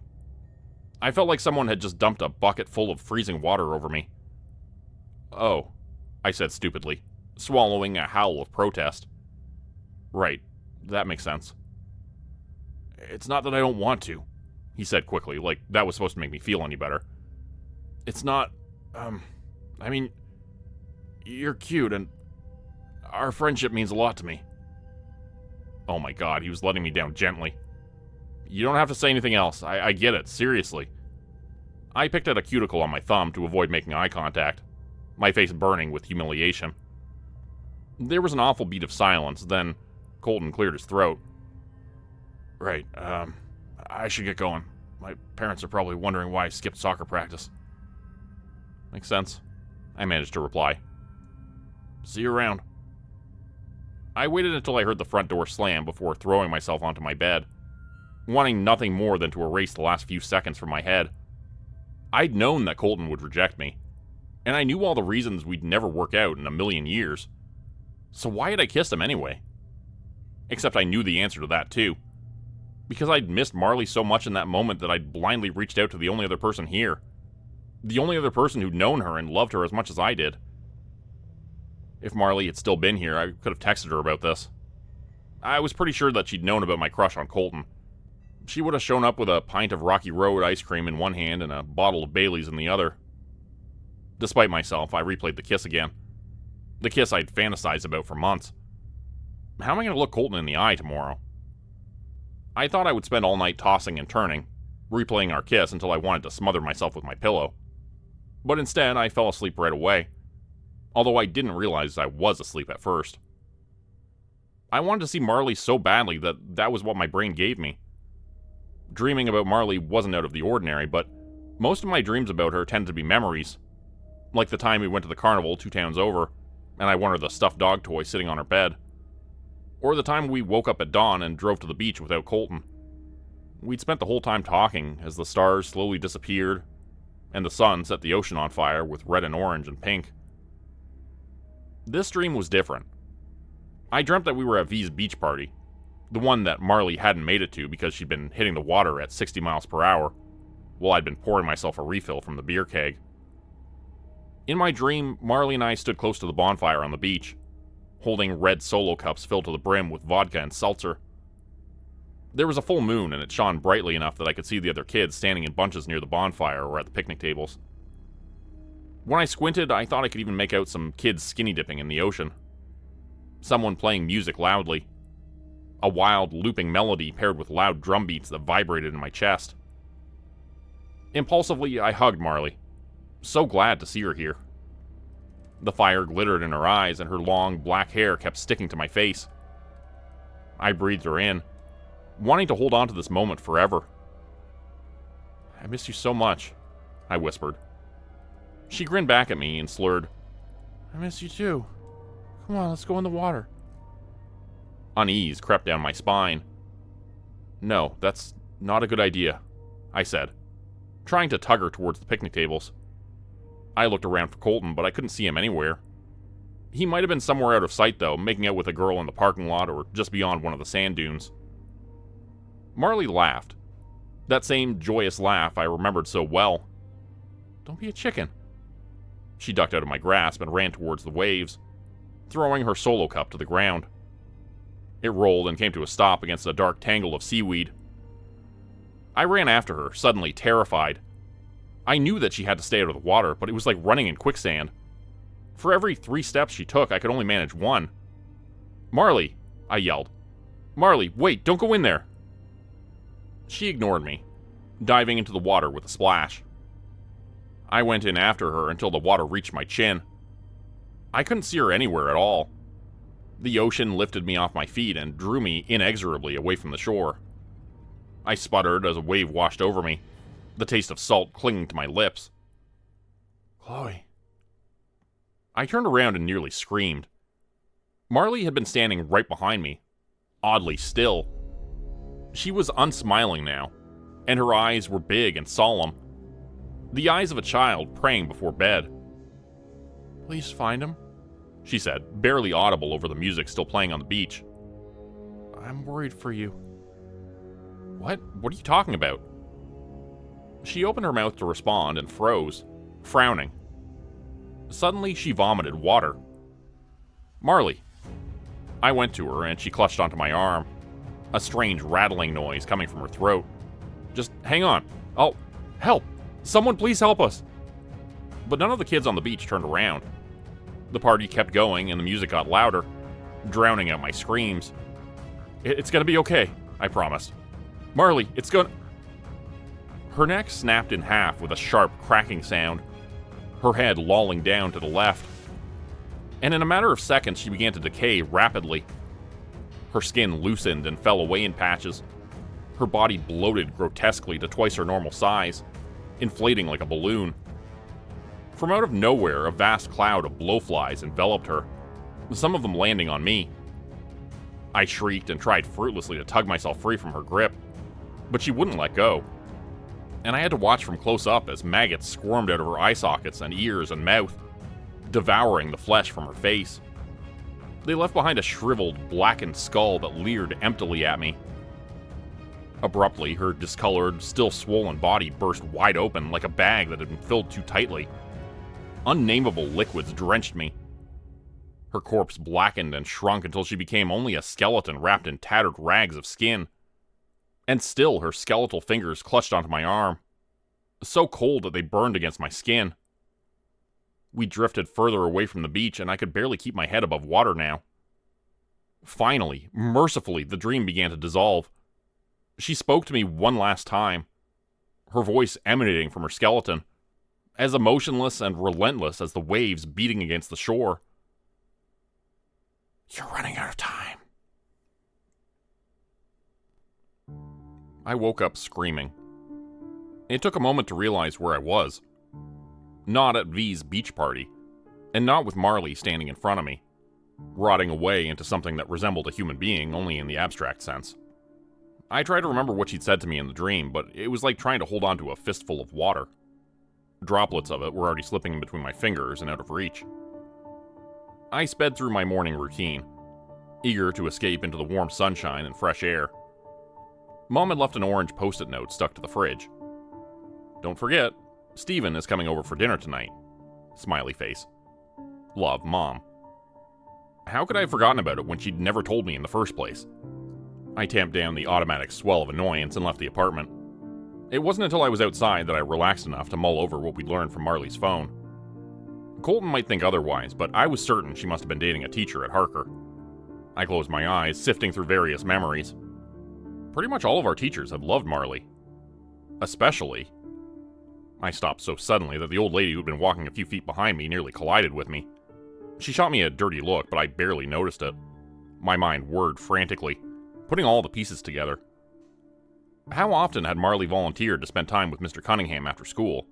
I felt like someone had just dumped a bucket full of freezing water over me. Oh, I said stupidly, swallowing a howl of protest. Right, that makes sense. It's not that I don't want to, he said quickly, like that was supposed to make me feel any better. It's not, I mean, you're cute and our friendship means a lot to me. Oh my god, he was letting me down gently. You don't have to say anything else. I get it, seriously. I picked at a cuticle on my thumb to avoid making eye contact, my face burning with humiliation. There was an awful beat of silence, then Colton cleared his throat. Right, I should get going. My parents are probably wondering why I skipped soccer practice. Makes sense, I managed to reply. See you around. I waited until I heard the front door slam before throwing myself onto my bed, wanting nothing more than to erase the last few seconds from my head. I'd known that Colton would reject me, and I knew all the reasons we'd never work out in a million years. So why had I kissed him anyway? Except I knew the answer to that too. Because I'd missed Marley so much in that moment that I'd blindly reached out to the only other person here. The only other person who'd known her and loved her as much as I did. If Marley had still been here, I could have texted her about this. I was pretty sure that she'd known about my crush on Colton. She would have shown up with a pint of Rocky Road ice cream in one hand and a bottle of Bailey's in the other. Despite myself, I replayed the kiss again. The kiss I'd fantasized about for months. How am I going to look Colton in the eye tomorrow? I thought I would spend all night tossing and turning, replaying our kiss until I wanted to smother myself with my pillow. But instead, I fell asleep right away. Although I didn't realize I was asleep at first. I wanted to see Marley so badly that was what my brain gave me. Dreaming about Marley wasn't out of the ordinary, but most of my dreams about her tended to be memories. Like the time we went to the carnival 2 towns over, and I won her the stuffed dog toy sitting on her bed. Or the time we woke up at dawn and drove to the beach without Colton. We'd spent the whole time talking as the stars slowly disappeared, and the sun set the ocean on fire with red and orange and pink. This dream was different. I dreamt that we were at V's beach party, the one that Marley hadn't made it to because she'd been hitting the water at 60 miles per hour, while I'd been pouring myself a refill from the beer keg. In my dream, Marley and I stood close to the bonfire on the beach, holding red Solo cups filled to the brim with vodka and seltzer. There was a full moon, and it shone brightly enough that I could see the other kids standing in bunches near the bonfire or at the picnic tables. When I squinted, I thought I could even make out some kids skinny dipping in the ocean. Someone playing music loudly. A wild, looping melody paired with loud drum beats that vibrated in my chest. Impulsively, I hugged Marley. So glad to see her here. The fire glittered in her eyes, and her long, black hair kept sticking to my face. I breathed her in, wanting to hold on to this moment forever. I miss you so much, I whispered. She grinned back at me and slurred, I miss you too. Come on, let's go in the water. Unease crept down my spine. No, that's not a good idea, I said, trying to tug her towards the picnic tables. I looked around for Colton, but I couldn't see him anywhere. He might have been somewhere out of sight, though, making out with a girl in the parking lot or just beyond one of the sand dunes. Marley laughed. That same joyous laugh I remembered so well. Don't be a chicken. She ducked out of my grasp and ran towards the waves, throwing her Solo cup to the ground. It rolled and came to a stop against a dark tangle of seaweed. I ran after her, suddenly terrified. I knew that she had to stay out of the water, but it was like running in quicksand. For every 3 steps she took, I could only manage 1. Marley, I yelled. Marley, wait, don't go in there. She ignored me, diving into the water with a splash. I went in after her until the water reached my chin. I couldn't see her anywhere at all. The ocean lifted me off my feet and drew me inexorably away from the shore. I sputtered as a wave washed over me, the taste of salt clinging to my lips. Chloe. I turned around and nearly screamed. Marley had been standing right behind me, oddly still. She was unsmiling now, and her eyes were big and solemn. The eyes of a child praying before bed. Please find him, she said, barely audible over the music still playing on the beach. I'm worried for you. What? What are you talking about? She opened her mouth to respond and froze, frowning. Suddenly, she vomited water. Marley. I went to her, and she clutched onto my arm, a strange rattling noise coming from her throat. Just hang on. I'll help. Someone please help us. But none of the kids on the beach turned around. The party kept going, and the music got louder, drowning out my screams. It's gonna be okay, I promised. Marley, it's gonna... Her neck snapped in half with a sharp cracking sound, her head lolling down to the left. And in a matter of seconds, she began to decay rapidly. Her skin loosened and fell away in patches. Her body bloated grotesquely to twice her normal size, inflating like a balloon. From out of nowhere, a vast cloud of blowflies enveloped her, some of them landing on me. I shrieked and tried fruitlessly to tug myself free from her grip, but she wouldn't let go. And I had to watch from close up as maggots squirmed out of her eye sockets and ears and mouth, devouring the flesh from her face. They left behind a shriveled, blackened skull that leered emptily at me. Abruptly, her discolored, still swollen body burst wide open like a bag that had been filled too tightly. Unnameable liquids drenched me. Her corpse blackened and shrunk until she became only a skeleton wrapped in tattered rags of skin. And still her skeletal fingers clutched onto my arm, so cold that they burned against my skin. We drifted further away from the beach, and I could barely keep my head above water now. Finally, mercifully, the dream began to dissolve. She spoke to me one last time, her voice emanating from her skeleton, as emotionless and relentless as the waves beating against the shore. You're running out of time. I woke up screaming. It took a moment to realize where I was. Not at V's beach party, and not with Marley standing in front of me, rotting away into something that resembled a human being only in the abstract sense. I tried to remember what she'd said to me in the dream, but it was like trying to hold on to a fistful of water. Droplets of it were already slipping between my fingers and out of reach. I sped through my morning routine, eager to escape into the warm sunshine and fresh air. Mom had left an orange post-it note stuck to the fridge. Don't forget, Steven is coming over for dinner tonight. Smiley face. Love, Mom. How could I have forgotten about it when she'd never told me in the first place? I tamped down the automatic swell of annoyance and left the apartment. It wasn't until I was outside that I relaxed enough to mull over what we'd learned from Marley's phone. Colton might think otherwise, but I was certain she must have been dating a teacher at Harker. I closed my eyes, sifting through various memories. Pretty much all of our teachers had loved Marley. Especially... I stopped so suddenly that the old lady who'd been walking a few feet behind me nearly collided with me. She shot me a dirty look, but I barely noticed it. My mind whirred frantically, putting all the pieces together. How often had Marley volunteered to spend time with Mr. Cunningham after school?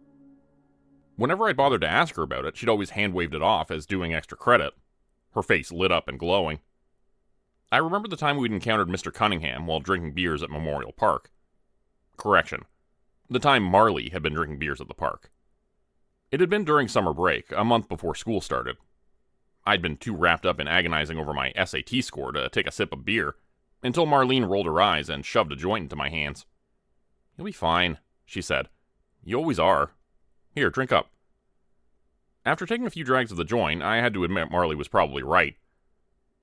Whenever I bothered to ask her about it, she'd always hand-waved it off as doing extra credit, her face lit up and glowing. I remember the time we'd encountered Mr. Cunningham while drinking beers at Memorial Park. Correction. The time Marley had been drinking beers at the park. It had been during summer break, a month before school started. I'd been too wrapped up in agonizing over my SAT score to take a sip of beer, until Marlene rolled her eyes and shoved a joint into my hands. You'll be fine, she said. You always are. Here, drink up. After taking a few drags of the joint, I had to admit Marley was probably right.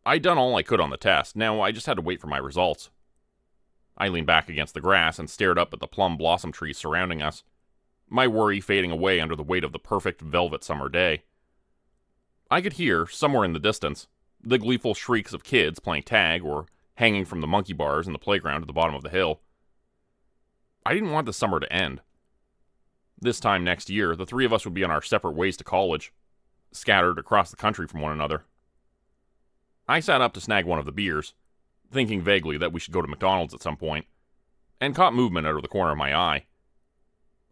I'd done all I could on the test, now I just had to wait for my results. I leaned back against the grass and stared up at the plum blossom trees surrounding us, my worry fading away under the weight of the perfect velvet summer day. I could hear, somewhere in the distance, the gleeful shrieks of kids playing tag or hanging from the monkey bars in the playground at the bottom of the hill. I didn't want the summer to end. This time next year, the three of us would be on our separate ways to college, scattered across the country from one another. I sat up to snag one of the beers, thinking vaguely that we should go to McDonald's at some point, and caught movement out of the corner of my eye.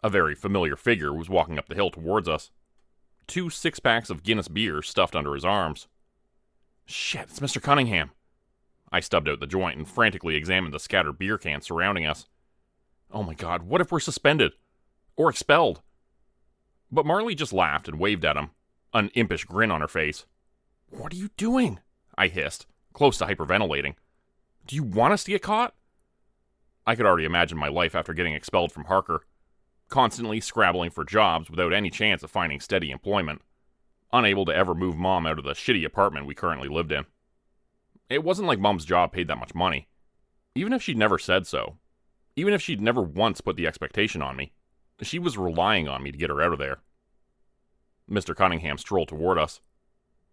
A very familiar figure was walking up the hill towards us, 2 six-packs of Guinness beer stuffed under his arms. Shit, it's Mr. Cunningham. I stubbed out the joint and frantically examined the scattered beer cans surrounding us. Oh my god, what if we're suspended? Or expelled? But Marley just laughed and waved at him, an impish grin on her face. What are you doing? I hissed, close to hyperventilating. Do you want us to get caught? I could already imagine my life after getting expelled from Harker, constantly scrabbling for jobs without any chance of finding steady employment, unable to ever move Mom out of the shitty apartment we currently lived in. It wasn't like Mom's job paid that much money. Even if she'd never said so, even if she'd never once put the expectation on me, she was relying on me to get her out of there. Mr. Cunningham strolled toward us.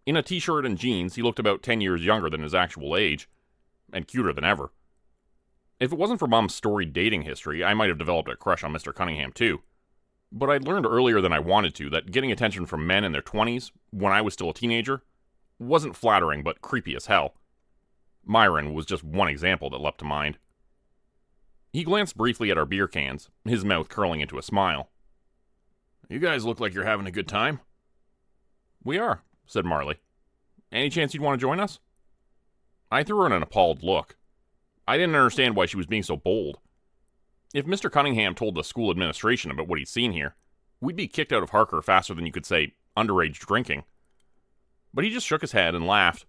In a t-shirt and jeans, he looked about 10 years younger than his actual age, and cuter than ever. If it wasn't for Mom's storied dating history, I might have developed a crush on Mr. Cunningham too. But I'd learned earlier than I wanted to that getting attention from men in their 20s, when I was still a teenager, wasn't flattering but creepy as hell. Myron was just one example that leapt to mind. He glanced briefly at our beer cans, his mouth curling into a smile. "You guys look like you're having a good time." "We are," said Marley. "Any chance you'd want to join us?" I threw her an appalled look. I didn't understand why she was being so bold. If Mr. Cunningham told the school administration about what he'd seen here, we'd be kicked out of Harker faster than you could say underage drinking. But he just shook his head and laughed.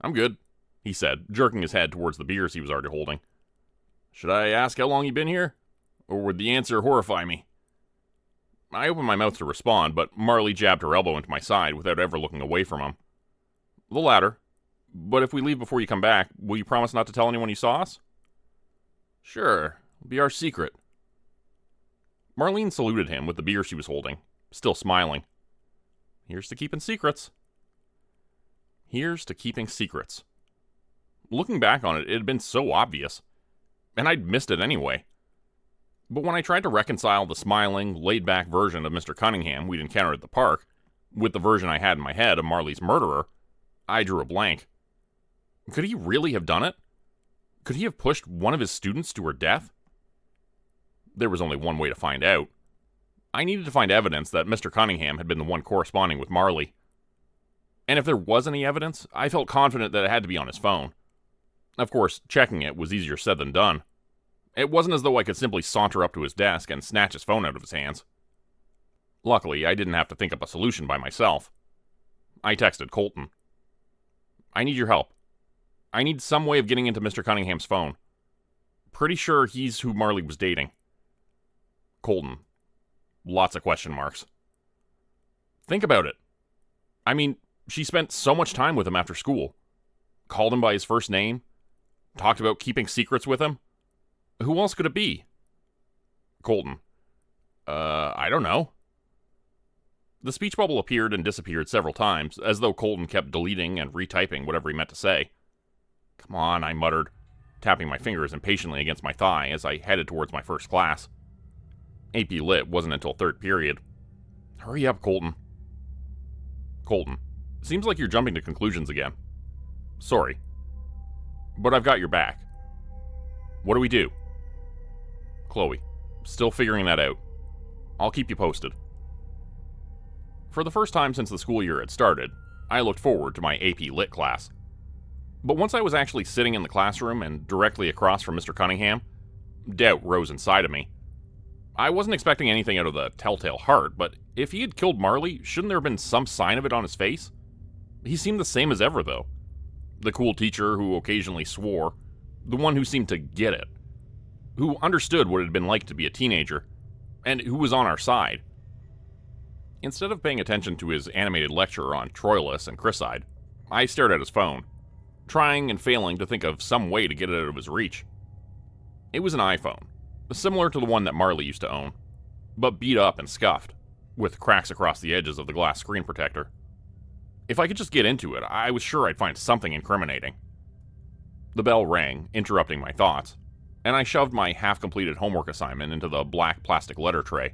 "I'm good," he said, jerking his head towards the beers he was already holding. "Should I ask how long you've been here? Or would the answer horrify me?" I opened my mouth to respond, but Marley jabbed her elbow into my side without ever looking away from him. "The latter. But if we leave before you come back, will you promise not to tell anyone you saw us?" "Sure. It'll be our secret." Marlene saluted him with the beer she was holding, still smiling. Here's to keeping secrets. Here's to keeping secrets. Looking back on it, it had been so obvious. And I'd missed it anyway. But when I tried to reconcile the smiling, laid-back version of Mr. Cunningham we'd encountered at the park with the version I had in my head of Marley's murderer, I drew a blank. Could he really have done it? Could he have pushed one of his students to her death? There was only one way to find out. I needed to find evidence that Mr. Cunningham had been the one corresponding with Marley. And if there was any evidence, I felt confident that it had to be on his phone. Of course, checking it was easier said than done. It wasn't as though I could simply saunter up to his desk and snatch his phone out of his hands. Luckily, I didn't have to think up a solution by myself. I texted Colton. "I need your help. I need some way of getting into Mr. Cunningham's phone. Pretty sure he's who Marley was dating." Colton. Lots of question marks. "Think about it. I mean, she spent so much time with him after school. Called him by his first name. Talked about keeping secrets with him. Who else could it be?" Colton. I don't know." The speech bubble appeared and disappeared several times, as though Colton kept deleting and retyping whatever he meant to say. "Come on," I muttered, tapping my fingers impatiently against my thigh as I headed towards my first class. AP Lit wasn't until third period. "Hurry up, Colton." Colton. "Seems like you're jumping to conclusions again." "Sorry. But I've got your back." "What do we do?" Chloe. "Still figuring that out. I'll keep you posted." For the first time since the school year had started, I looked forward to my AP Lit class. But once I was actually sitting in the classroom and directly across from Mr. Cunningham, doubt rose inside of me. I wasn't expecting anything out of the telltale heart, but if he had killed Marley, shouldn't there have been some sign of it on his face? He seemed the same as ever, though. The cool teacher who occasionally swore, the one who seemed to get it, who understood what it had been like to be a teenager, and who was on our side. Instead of paying attention to his animated lecture on Troilus and Chryside, I stared at his phone, trying and failing to think of some way to get it out of his reach. It was an iPhone, similar to the one that Marley used to own, but beat up and scuffed, with cracks across the edges of the glass screen protector. If I could just get into it, I was sure I'd find something incriminating. The bell rang, interrupting my thoughts, and I shoved my half-completed homework assignment into the black plastic letter tray.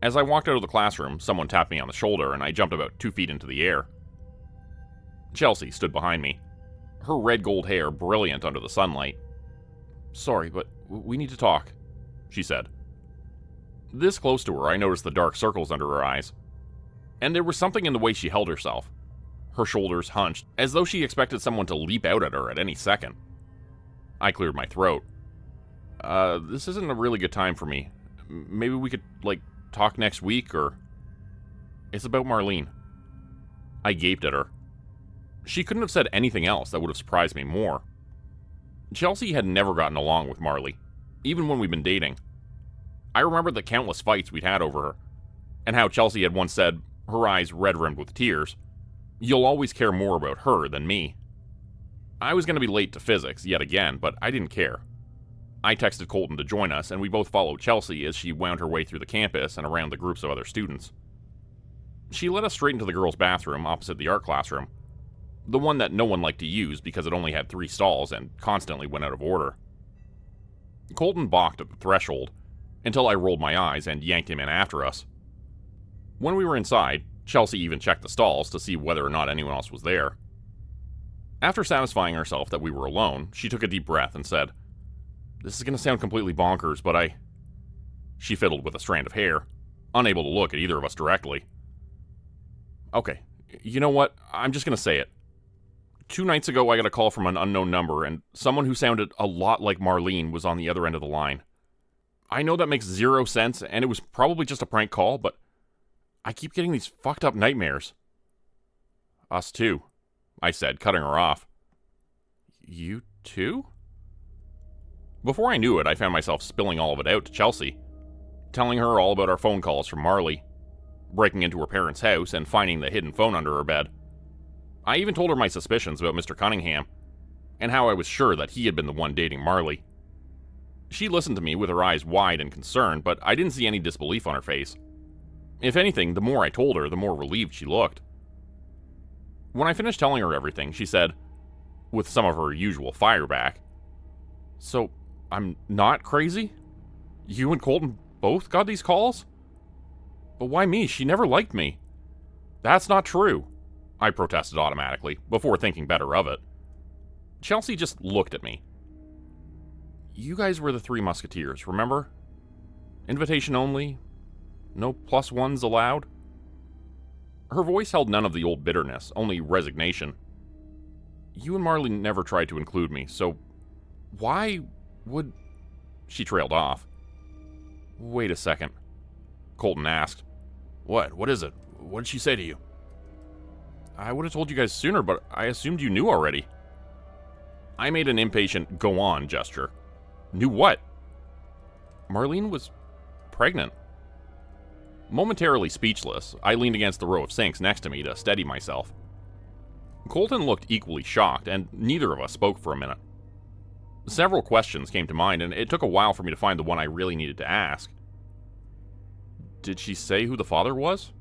As I walked out of the classroom, someone tapped me on the shoulder, and I jumped about 2 feet into the air. Chelsea stood behind me, her red gold hair brilliant under the sunlight. "Sorry, but we need to talk," she said. This close to her, I noticed the dark circles under her eyes. And there was something in the way she held herself. Her shoulders hunched, as though she expected someone to leap out at her at any second. I cleared my throat. This isn't a really good time for me. Maybe we could, talk next week, or..." "It's about Marlene." I gaped at her. She couldn't have said anything else that would have surprised me more. Chelsea had never gotten along with Marley, even when we'd been dating. I remembered the countless fights we'd had over her, and how Chelsea had once said, her eyes red-rimmed with tears, "You'll always care more about her than me." I was going to be late to physics yet again, but I didn't care. I texted Colton to join us, and we both followed Chelsea as she wound her way through the campus and around the groups of other students. She led us straight into the girls' bathroom opposite the art classroom. The one that no one liked to use because it only had 3 stalls and constantly went out of order. Colton balked at the threshold until I rolled my eyes and yanked him in after us. When we were inside, Chelsea even checked the stalls to see whether or not anyone else was there. After satisfying herself that we were alone, she took a deep breath and said, "This is going to sound completely bonkers, but She fiddled with a strand of hair, unable to look at either of us directly. "Okay, you know what? I'm just going to say it. 2 nights ago, I got a call from an unknown number, and someone who sounded a lot like Marlene was on the other end of the line. I know that makes 0 sense, and it was probably just a prank call, but I keep getting these fucked up nightmares." "Us too," I said, cutting her off. "You too?" Before I knew it, I found myself spilling all of it out to Chelsea, telling her all about our phone calls from Marley, breaking into her parents' house and finding the hidden phone under her bed. I even told her my suspicions about Mr. Cunningham, and how I was sure that he had been the one dating Marley. She listened to me with her eyes wide in concern, but I didn't see any disbelief on her face. If anything, the more I told her, the more relieved she looked. When I finished telling her everything, she said, with some of her usual fire back, "So, I'm not crazy? You and Colton both got these calls? But why me? She never liked me." "That's not true," I protested automatically, before thinking better of it. Chelsea just looked at me. "You guys were the 3 Musketeers, remember? Invitation only, no +1s allowed." Her voice held none of the old bitterness, only resignation. "You and Marley never tried to include me, so why would..." She trailed off. "Wait a second," Colton asked. What is it? What did she say to you?" "I would have told you guys sooner, but I assumed you knew already." I made an impatient "go on" gesture. "Knew what?" "Marlene was pregnant." Momentarily speechless, I leaned against the row of sinks next to me to steady myself. Colton looked equally shocked, and neither of us spoke for a minute. Several questions came to mind, and it took a while for me to find the one I really needed to ask. "Did she say who the father was?"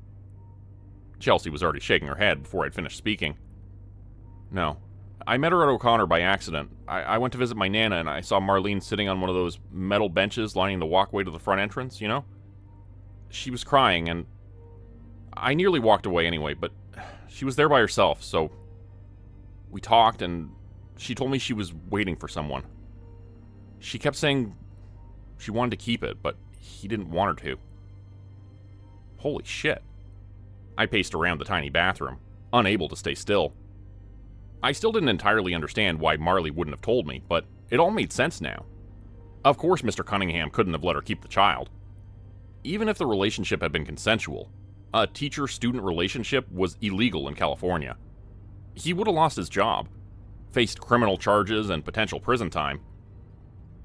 Chelsea was already shaking her head before I'd finished speaking. "No. I met her at O'Connor by accident. I went to visit my Nana, and I saw Marlene sitting on one of those metal benches lining the walkway to the front entrance, you know? She was crying, and I nearly walked away anyway, but she was there by herself, so we talked, and she told me she was waiting for someone. She kept saying she wanted to keep it, but he didn't want her to." Holy shit. I paced around the tiny bathroom, unable to stay still. I still didn't entirely understand why Marley wouldn't have told me, but it all made sense now. Of course Mr. Cunningham couldn't have let her keep the child. Even if the relationship had been consensual, a teacher-student relationship was illegal in California. He would have lost his job, faced criminal charges and potential prison time.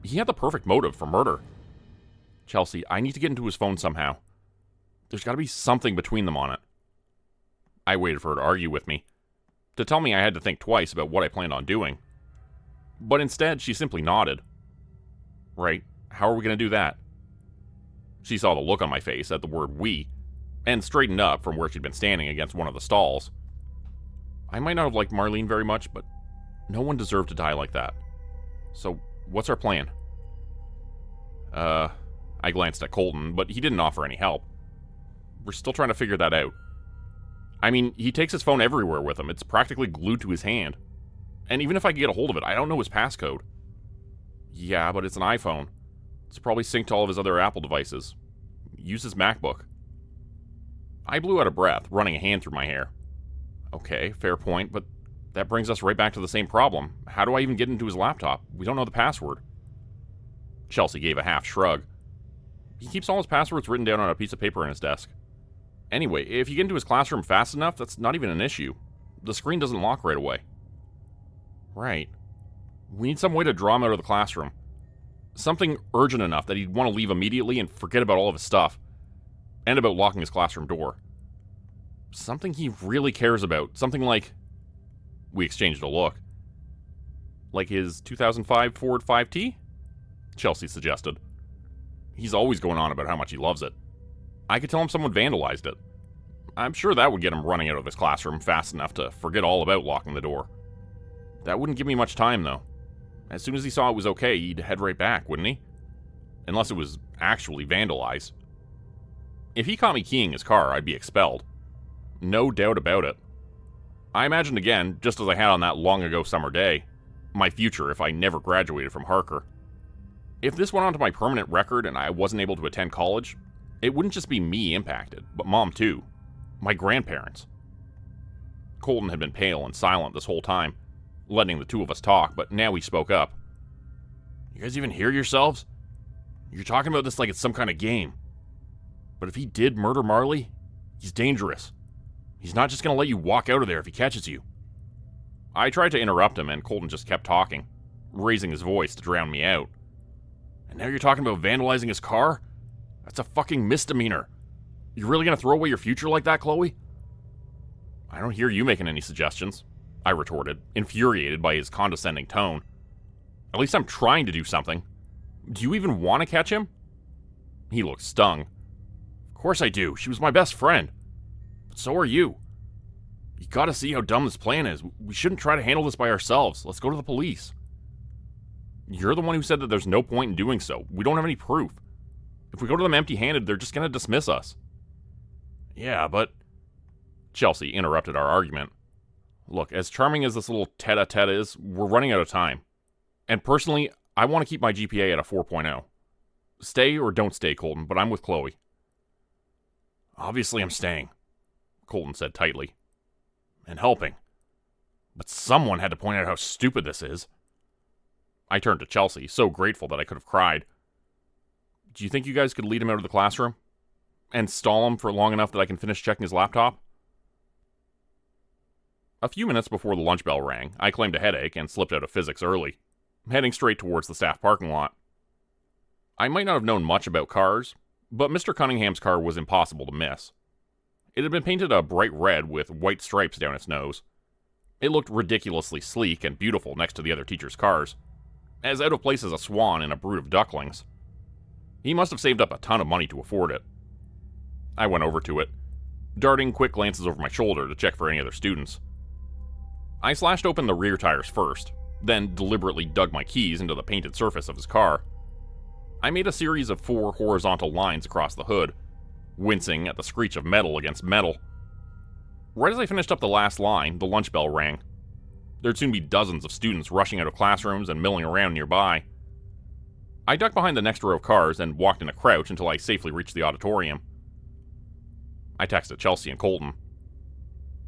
He had the perfect motive for murder. "Chelsea, I need to get into his phone somehow. There's got to be something between them on it." I waited for her to argue with me, to tell me I had to think twice about what I planned on doing. But instead, she simply nodded. "Right, how are we going to do that?" She saw the look on my face at the word "we," and straightened up from where she'd been standing against one of the stalls. I might not have liked Marlene very much, but no one deserved to die like that. So, what's our plan? I glanced at Colton, but he didn't offer any help. We're still trying to figure that out. I mean, he takes his phone everywhere with him. It's practically glued to his hand. And even if I can get a hold of it, I don't know his passcode. Yeah, but it's an iPhone. It's probably synced to all of his other Apple devices. Use his MacBook. I blew out of breath, running a hand through my hair. Okay, fair point, but that brings us right back to the same problem. How do I even get into his laptop? We don't know the password. Chelsea gave a half shrug. He keeps all his passwords written down on a piece of paper on his desk. Anyway, if you get into his classroom fast enough, that's not even an issue. The screen doesn't lock right away. Right. We need some way to draw him out of the classroom. Something urgent enough that he'd want to leave immediately and forget about all of his stuff. And about locking his classroom door. Something he really cares about. Something like... We exchanged a look. Like his 2005 Ford 5T? Chelsea suggested. He's always going on about how much he loves it. I could tell him someone vandalized it. I'm sure that would get him running out of his classroom fast enough to forget all about locking the door. That wouldn't give me much time, though. As soon as he saw it was okay, he'd head right back, wouldn't he? Unless it was actually vandalized. If he caught me keying his car, I'd be expelled. No doubt about it. I imagined again, just as I had on that long-ago summer day, my future if I never graduated from Harker. If this went onto my permanent record and I wasn't able to attend college, it wouldn't just be me impacted, but Mom too. My grandparents. Colton had been pale and silent this whole time, letting the two of us talk, but now he spoke up. You guys even hear yourselves? You're talking about this like it's some kind of game. But if he did murder Marley, he's dangerous. He's not just going to let you walk out of there if he catches you. I tried to interrupt him, and Colton just kept talking, raising his voice to drown me out. And now you're talking about vandalizing his car? That's a fucking misdemeanor. You really going to throw away your future like that, Chloe? I don't hear you making any suggestions, I retorted, infuriated by his condescending tone. At least I'm trying to do something. Do you even want to catch him? He looked stung. Of course I do. She was my best friend. But so are you. You gotta see how dumb this plan is. We shouldn't try to handle this by ourselves. Let's go to the police. You're the one who said that there's no point in doing so. We don't have any proof. If we go to them empty-handed, they're just gonna dismiss us. Yeah, but... Chelsea interrupted our argument. Look, as charming as this little tete-a-tete is, we're running out of time. And personally, I want to keep my GPA at a 4.0. Stay or don't stay, Colton, but I'm with Chloe. Obviously I'm staying, Colton said tightly. And helping. But someone had to point out how stupid this is. I turned to Chelsea, so grateful that I could have cried. Do you think you guys could lead him out of the classroom? And stall him for long enough that I can finish checking his laptop? A few minutes before the lunch bell rang, I claimed a headache and slipped out of physics early, heading straight towards the staff parking lot. I might not have known much about cars, but Mr. Cunningham's car was impossible to miss. It had been painted a bright red with white stripes down its nose. It looked ridiculously sleek and beautiful next to the other teachers' cars, as out of place as a swan in a brood of ducklings. He must have saved up a ton of money to afford it. I went over to it, darting quick glances over my shoulder to check for any other students. I slashed open the rear tires first, then deliberately dug my keys into the painted surface of his car. I made a series of 4 horizontal lines across the hood, wincing at the screech of metal against metal. Right as I finished up the last line, the lunch bell rang. There'd soon be dozens of students rushing out of classrooms and milling around nearby. I ducked behind the next row of cars and walked in a crouch until I safely reached the auditorium. I texted Chelsea and Colton.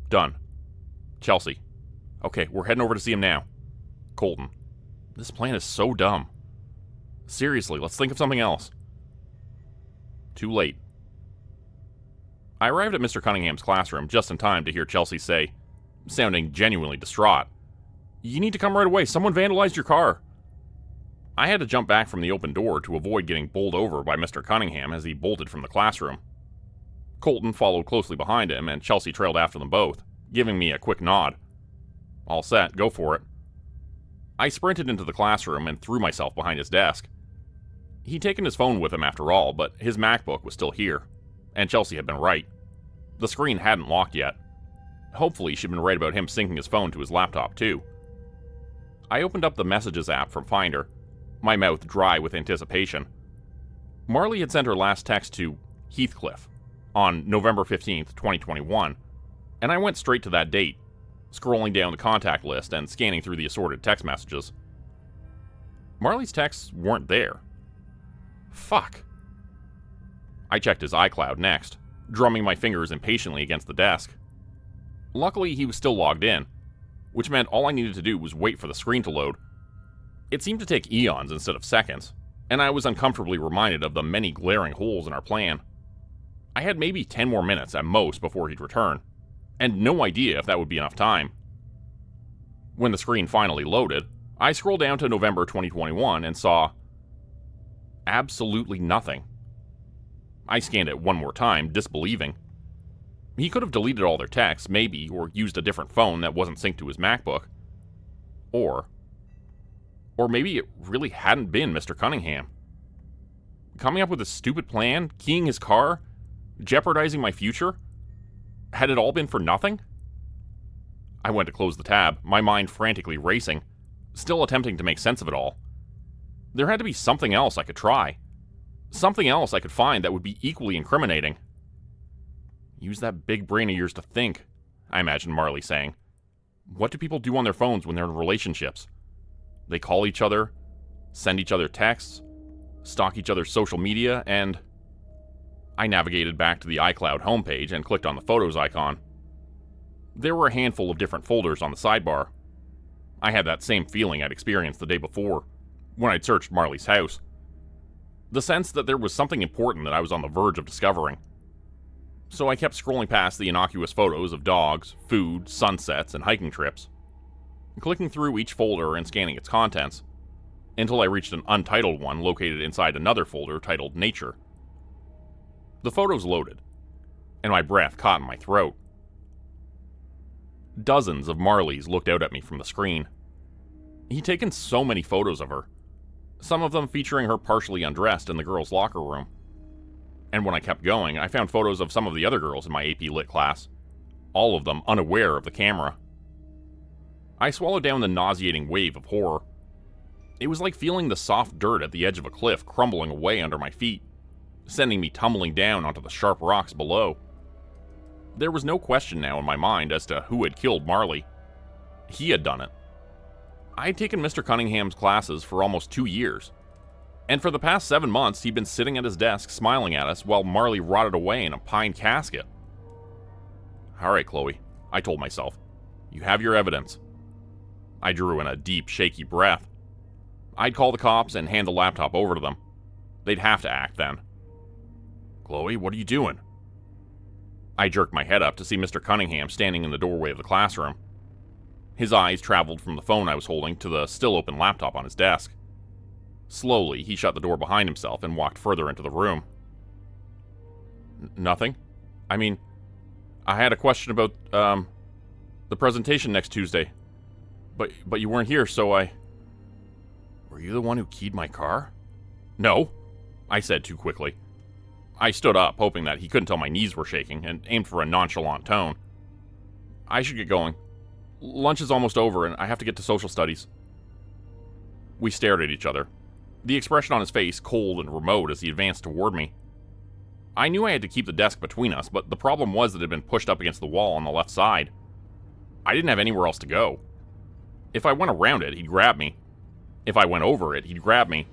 Done. Chelsea. Okay, we're heading over to see him now. Colton. This plan is so dumb. Seriously, let's think of something else. Too late. I arrived at Mr. Cunningham's classroom just in time to hear Chelsea say, sounding genuinely distraught, You need to come right away. Someone vandalized your car. I had to jump back from the open door to avoid getting bowled over by Mr. Cunningham as he bolted from the classroom. Colton followed closely behind him, and Chelsea trailed after them both, giving me a quick nod. All set, go for it. I sprinted into the classroom and threw myself behind his desk. He'd taken his phone with him after all, but his MacBook was still here, and Chelsea had been right. The screen hadn't locked yet. Hopefully she'd been right about him syncing his phone to his laptop too. I opened up the Messages app from Finder, my mouth dry with anticipation. Marley had sent her last text to Heathcliff on November 15th, 2021, and I went straight to that date, scrolling down the contact list and scanning through the assorted text messages. Marley's texts weren't there. Fuck. I checked his iCloud next, drumming my fingers impatiently against the desk. Luckily, he was still logged in, which meant all I needed to do was wait for the screen to load. It seemed to take eons instead of seconds, and I was uncomfortably reminded of the many glaring holes in our plan. I had maybe 10 more minutes at most before he'd return, and no idea if that would be enough time. When the screen finally loaded, I scrolled down to November 2021 and saw absolutely nothing. I scanned it one more time, disbelieving. He could have deleted all their texts, maybe, or used a different phone that wasn't synced to his MacBook. Or maybe it really hadn't been Mr. Cunningham. Coming up with a stupid plan, keying his car, jeopardizing my future? Had it all been for nothing? I went to close the tab, my mind frantically racing, still attempting to make sense of it all. There had to be something else I could try. Something else I could find that would be equally incriminating. Use that big brain of yours to think, I imagined Marley saying. What do people do on their phones when they're in relationships? They call each other, send each other texts, stalk each other's social media, and... I navigated back to the iCloud homepage and clicked on the Photos icon. There were a handful of different folders on the sidebar. I had that same feeling I'd experienced the day before, when I'd searched Marley's house. The sense that there was something important that I was on the verge of discovering. So I kept scrolling past the innocuous photos of dogs, food, sunsets, and hiking trips, clicking through each folder and scanning its contents, until I reached an untitled one located inside another folder titled Nature. The photos loaded, and my breath caught in my throat. Dozens of Marleys looked out at me from the screen. He'd taken so many photos of her, some of them featuring her partially undressed in the girls' locker room. And when I kept going, I found photos of some of the other girls in my AP Lit class, all of them unaware of the camera. I swallowed down the nauseating wave of horror. It was like feeling the soft dirt at the edge of a cliff crumbling away under my feet, sending me tumbling down onto the sharp rocks below. There was no question now in my mind as to who had killed Marley. He had done it. I had taken Mr. Cunningham's classes for almost 2 years, and for the past 7 months he'd been sitting at his desk smiling at us while Marley rotted away in a pine casket. Alright, Chloe, I told myself. You have your evidence. I drew in a deep, shaky breath. I'd call the cops and hand the laptop over to them. They'd have to act then. Chloe, what are you doing? I jerked my head up to see Mr. Cunningham standing in the doorway of the classroom. His eyes traveled from the phone I was holding to the still open laptop on his desk. Slowly, he shut the door behind himself and walked further into the room. Nothing? I mean, I had a question about, the presentation next Tuesday. But you weren't here, so I... Were you the one who keyed my car? No, I said too quickly. I stood up, hoping that he couldn't tell my knees were shaking, and aimed for a nonchalant tone. I should get going. Lunch is almost over, and I have to get to social studies. We stared at each other, the expression on his face cold and remote as he advanced toward me. I knew I had to keep the desk between us, but the problem was that it had been pushed up against the wall on the left side. I didn't have anywhere else to go. If I went around it, he'd grab me. If I went over it, he'd grab me.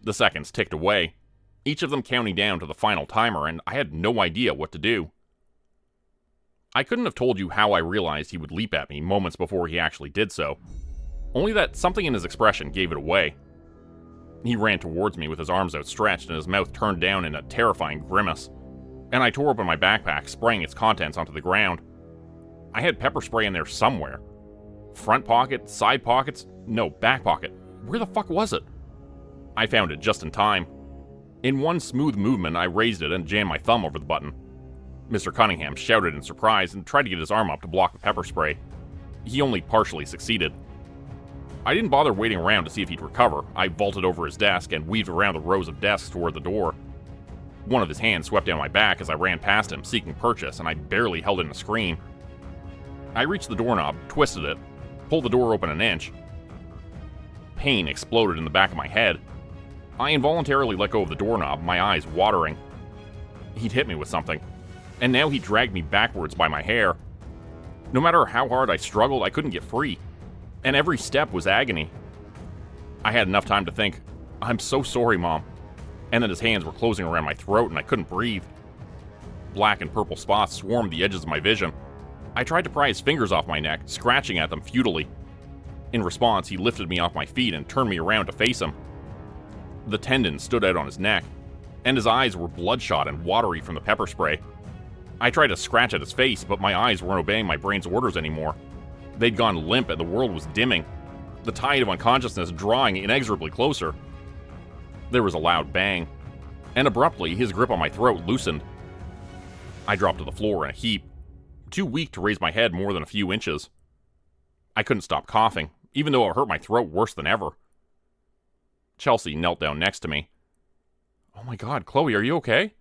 The seconds ticked away, each of them counting down to the final timer, and I had no idea what to do. I couldn't have told you how I realized he would leap at me moments before he actually did so, only that something in his expression gave it away. He ran towards me with his arms outstretched and his mouth turned down in a terrifying grimace, and I tore open my backpack, spraying its contents onto the ground. I had pepper spray in there somewhere. Front pocket, side pockets, no, back pocket. Where the fuck was it? I found it just in time. In one smooth movement, I raised it and jammed my thumb over the button. Mr. Cunningham shouted in surprise and tried to get his arm up to block the pepper spray. He only partially succeeded. I didn't bother waiting around to see if he'd recover. I vaulted over his desk and weaved around the rows of desks toward the door. One of his hands swept down my back as I ran past him, seeking purchase, and I barely held in a scream. I reached the doorknob, twisted it, pulled the door open an inch. Pain exploded in the back of my head. I involuntarily let go of the doorknob, my eyes watering. He'd hit me with something, and now he dragged me backwards by my hair. No matter how hard I struggled, I couldn't get free, and every step was agony. I had enough time to think, "I'm so sorry, Mom," and then his hands were closing around my throat and I couldn't breathe. Black and purple spots swarmed the edges of my vision. I tried to pry his fingers off my neck, scratching at them futilely. In response, he lifted me off my feet and turned me around to face him. The tendon stood out on his neck, and his eyes were bloodshot and watery from the pepper spray. I tried to scratch at his face, but my eyes weren't obeying my brain's orders anymore. They'd gone limp and the world was dimming, the tide of unconsciousness drawing inexorably closer. There was a loud bang, and abruptly his grip on my throat loosened. I dropped to the floor in a heap, too weak to raise my head more than a few inches. I couldn't stop coughing, even though it hurt my throat worse than ever. Chelsea knelt down next to me. "Oh my God, Chloe, are you okay?"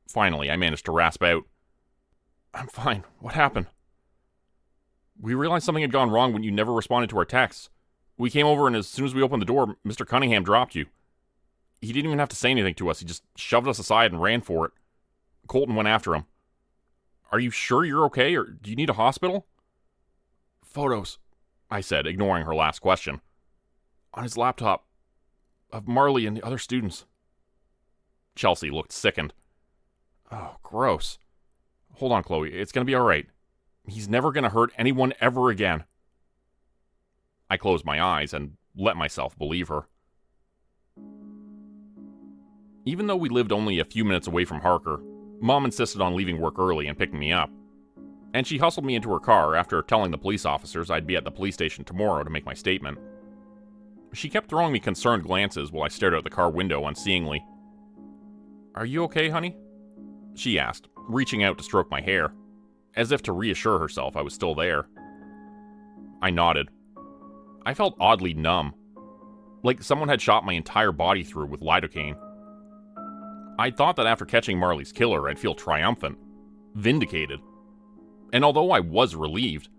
Finally, I managed to rasp out, I'm fine. What happened? We realized something had gone wrong when you never responded to our texts. We came over, and as soon as we opened the door, Mr. Cunningham dropped you. He didn't even have to say anything to us. He just shoved us aside and ran for it. Colton went after him. Are you sure you're okay, or do you need a hospital? Photos, I said, ignoring her last question. On his laptop, of Marley and the other students. Chelsea looked sickened. Oh, gross. Hold on, Chloe. It's going to be all right. He's never going to hurt anyone ever again. I closed my eyes and let myself believe her. Even though we lived only a few minutes away from Harker, Mom insisted on leaving work early and picking me up. And she hustled me into her car after telling the police officers I'd be at the police station tomorrow to make my statement. She kept throwing me concerned glances while I stared out the car window unseeingly. Are you okay, honey? She asked, reaching out to stroke my hair, as if to reassure herself I was still there. I nodded. I felt oddly numb, like someone had shot my entire body through with lidocaine. I thought that after catching Marley's killer, I'd feel triumphant, vindicated. And although I was relieved,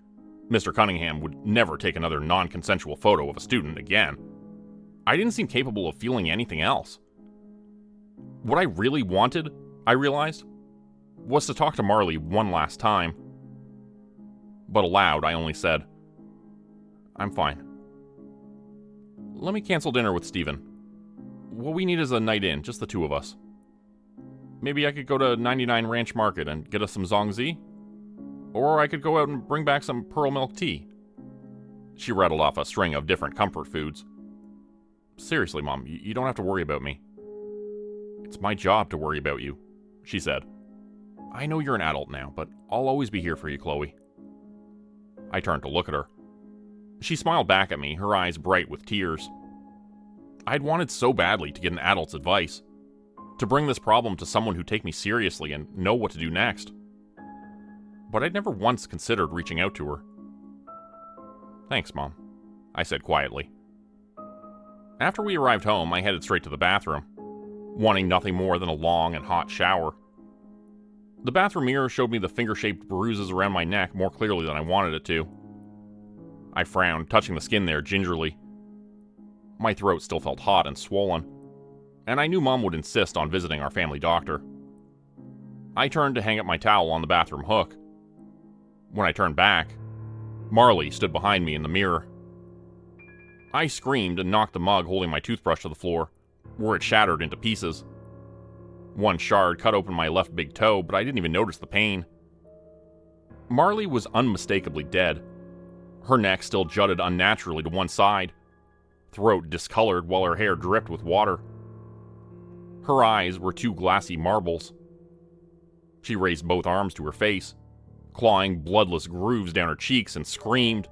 Mr. Cunningham would never take another non-consensual photo of a student again, I didn't seem capable of feeling anything else. What I really wanted, I realized, was to talk to Marley one last time. But aloud, I only said, I'm fine. Let me cancel dinner with Steven. What we need is a night in, just the two of us. Maybe I could go to 99 Ranch Market and get us some Zongzi? Or I could go out and bring back some pearl milk tea. She rattled off a string of different comfort foods. Seriously, Mom, you don't have to worry about me. It's my job to worry about you, she said. I know you're an adult now, but I'll always be here for you, Chloe. I turned to look at her. She smiled back at me, her eyes bright with tears. I'd wanted so badly to get an adult's advice, to bring this problem to someone who'd take me seriously and know what to do next. But I'd never once considered reaching out to her. Thanks, Mom, I said quietly. After we arrived home, I headed straight to the bathroom, wanting nothing more than a long and hot shower. The bathroom mirror showed me the finger-shaped bruises around my neck more clearly than I wanted it to. I frowned, touching the skin there gingerly. My throat still felt hot and swollen, and I knew Mom would insist on visiting our family doctor. I turned to hang up my towel on the bathroom hook. When I turned back, Marley stood behind me in the mirror. I screamed and knocked the mug holding my toothbrush to the floor, where it shattered into pieces. One shard cut open my left big toe, but I didn't even notice the pain. Marley was unmistakably dead. Her neck still jutted unnaturally to one side, throat discolored while her hair dripped with water. Her eyes were two glassy marbles. She raised both arms to her face, clawing bloodless grooves down her cheeks, and screamed,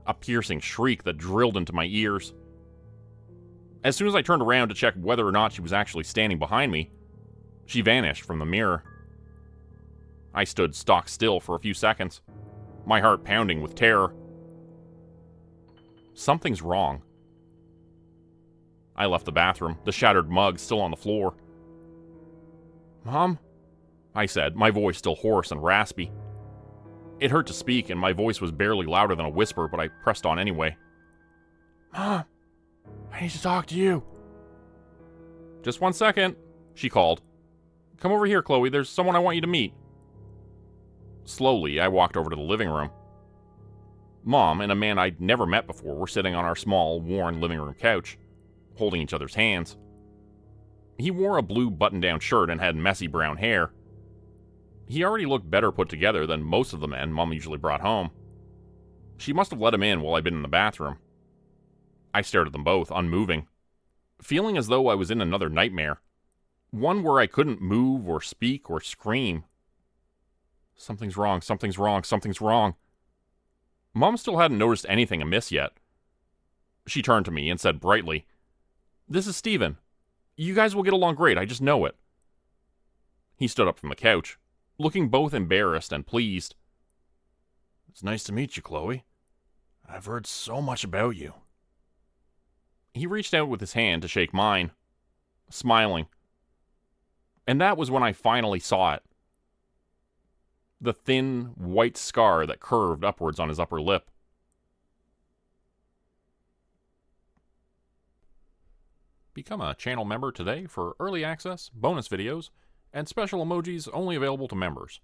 a piercing shriek that drilled into my ears. As soon as I turned around to check whether or not she was actually standing behind me, she vanished from the mirror. I stood stock still for a few seconds, my heart pounding with terror. Something's wrong. I left the bathroom, the shattered mug still on the floor. Mom? I said, my voice still hoarse and raspy. It hurt to speak, and my voice was barely louder than a whisper, but I pressed on anyway. Mom, I need to talk to you. Just 1 second, she called. Come over here, Chloe. There's someone I want you to meet. Slowly, I walked over to the living room. Mom and a man I'd never met before were sitting on our small, worn living room couch, holding each other's hands. He wore a blue button-down shirt and had messy brown hair. He already looked better put together than most of the men Mom usually brought home. She must have let him in while I'd been in the bathroom. I stared at them both, unmoving, feeling as though I was in another nightmare, one where I couldn't move or speak or scream. Something's wrong, something's wrong, something's wrong. Mom still hadn't noticed anything amiss yet. She turned to me and said brightly, This is Steven. You guys will get along great, I just know it. He stood up from the couch, looking both embarrassed and pleased. It's nice to meet you, Chloe. I've heard so much about you. He reached out with his hand to shake mine, smiling. And that was when I finally saw it. the thin, white scar that curved upwards on his upper lip. Become a channel member today for early access, bonus videos, and special emojis only available to members.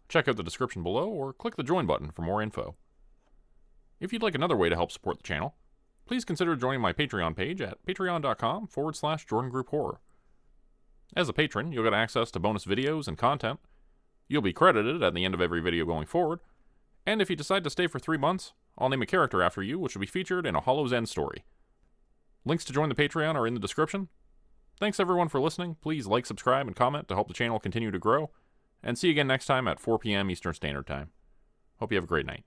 Check out the description below or click the join button for more info. If you'd like another way to help support the channel, please consider joining my Patreon page at patreon.com/JordanGroupeHorror. As a patron, you'll get access to bonus videos and content. You'll be credited at the end of every video going forward, and if you decide to stay for 3 months, I'll name a character after you which will be featured in a Hollow's End story. Links to join the Patreon are in the description. Thanks everyone for listening. Please like, subscribe, and comment to help the channel continue to grow. And see you again next time at 4 p.m. Eastern Standard Time. Hope you have a great night.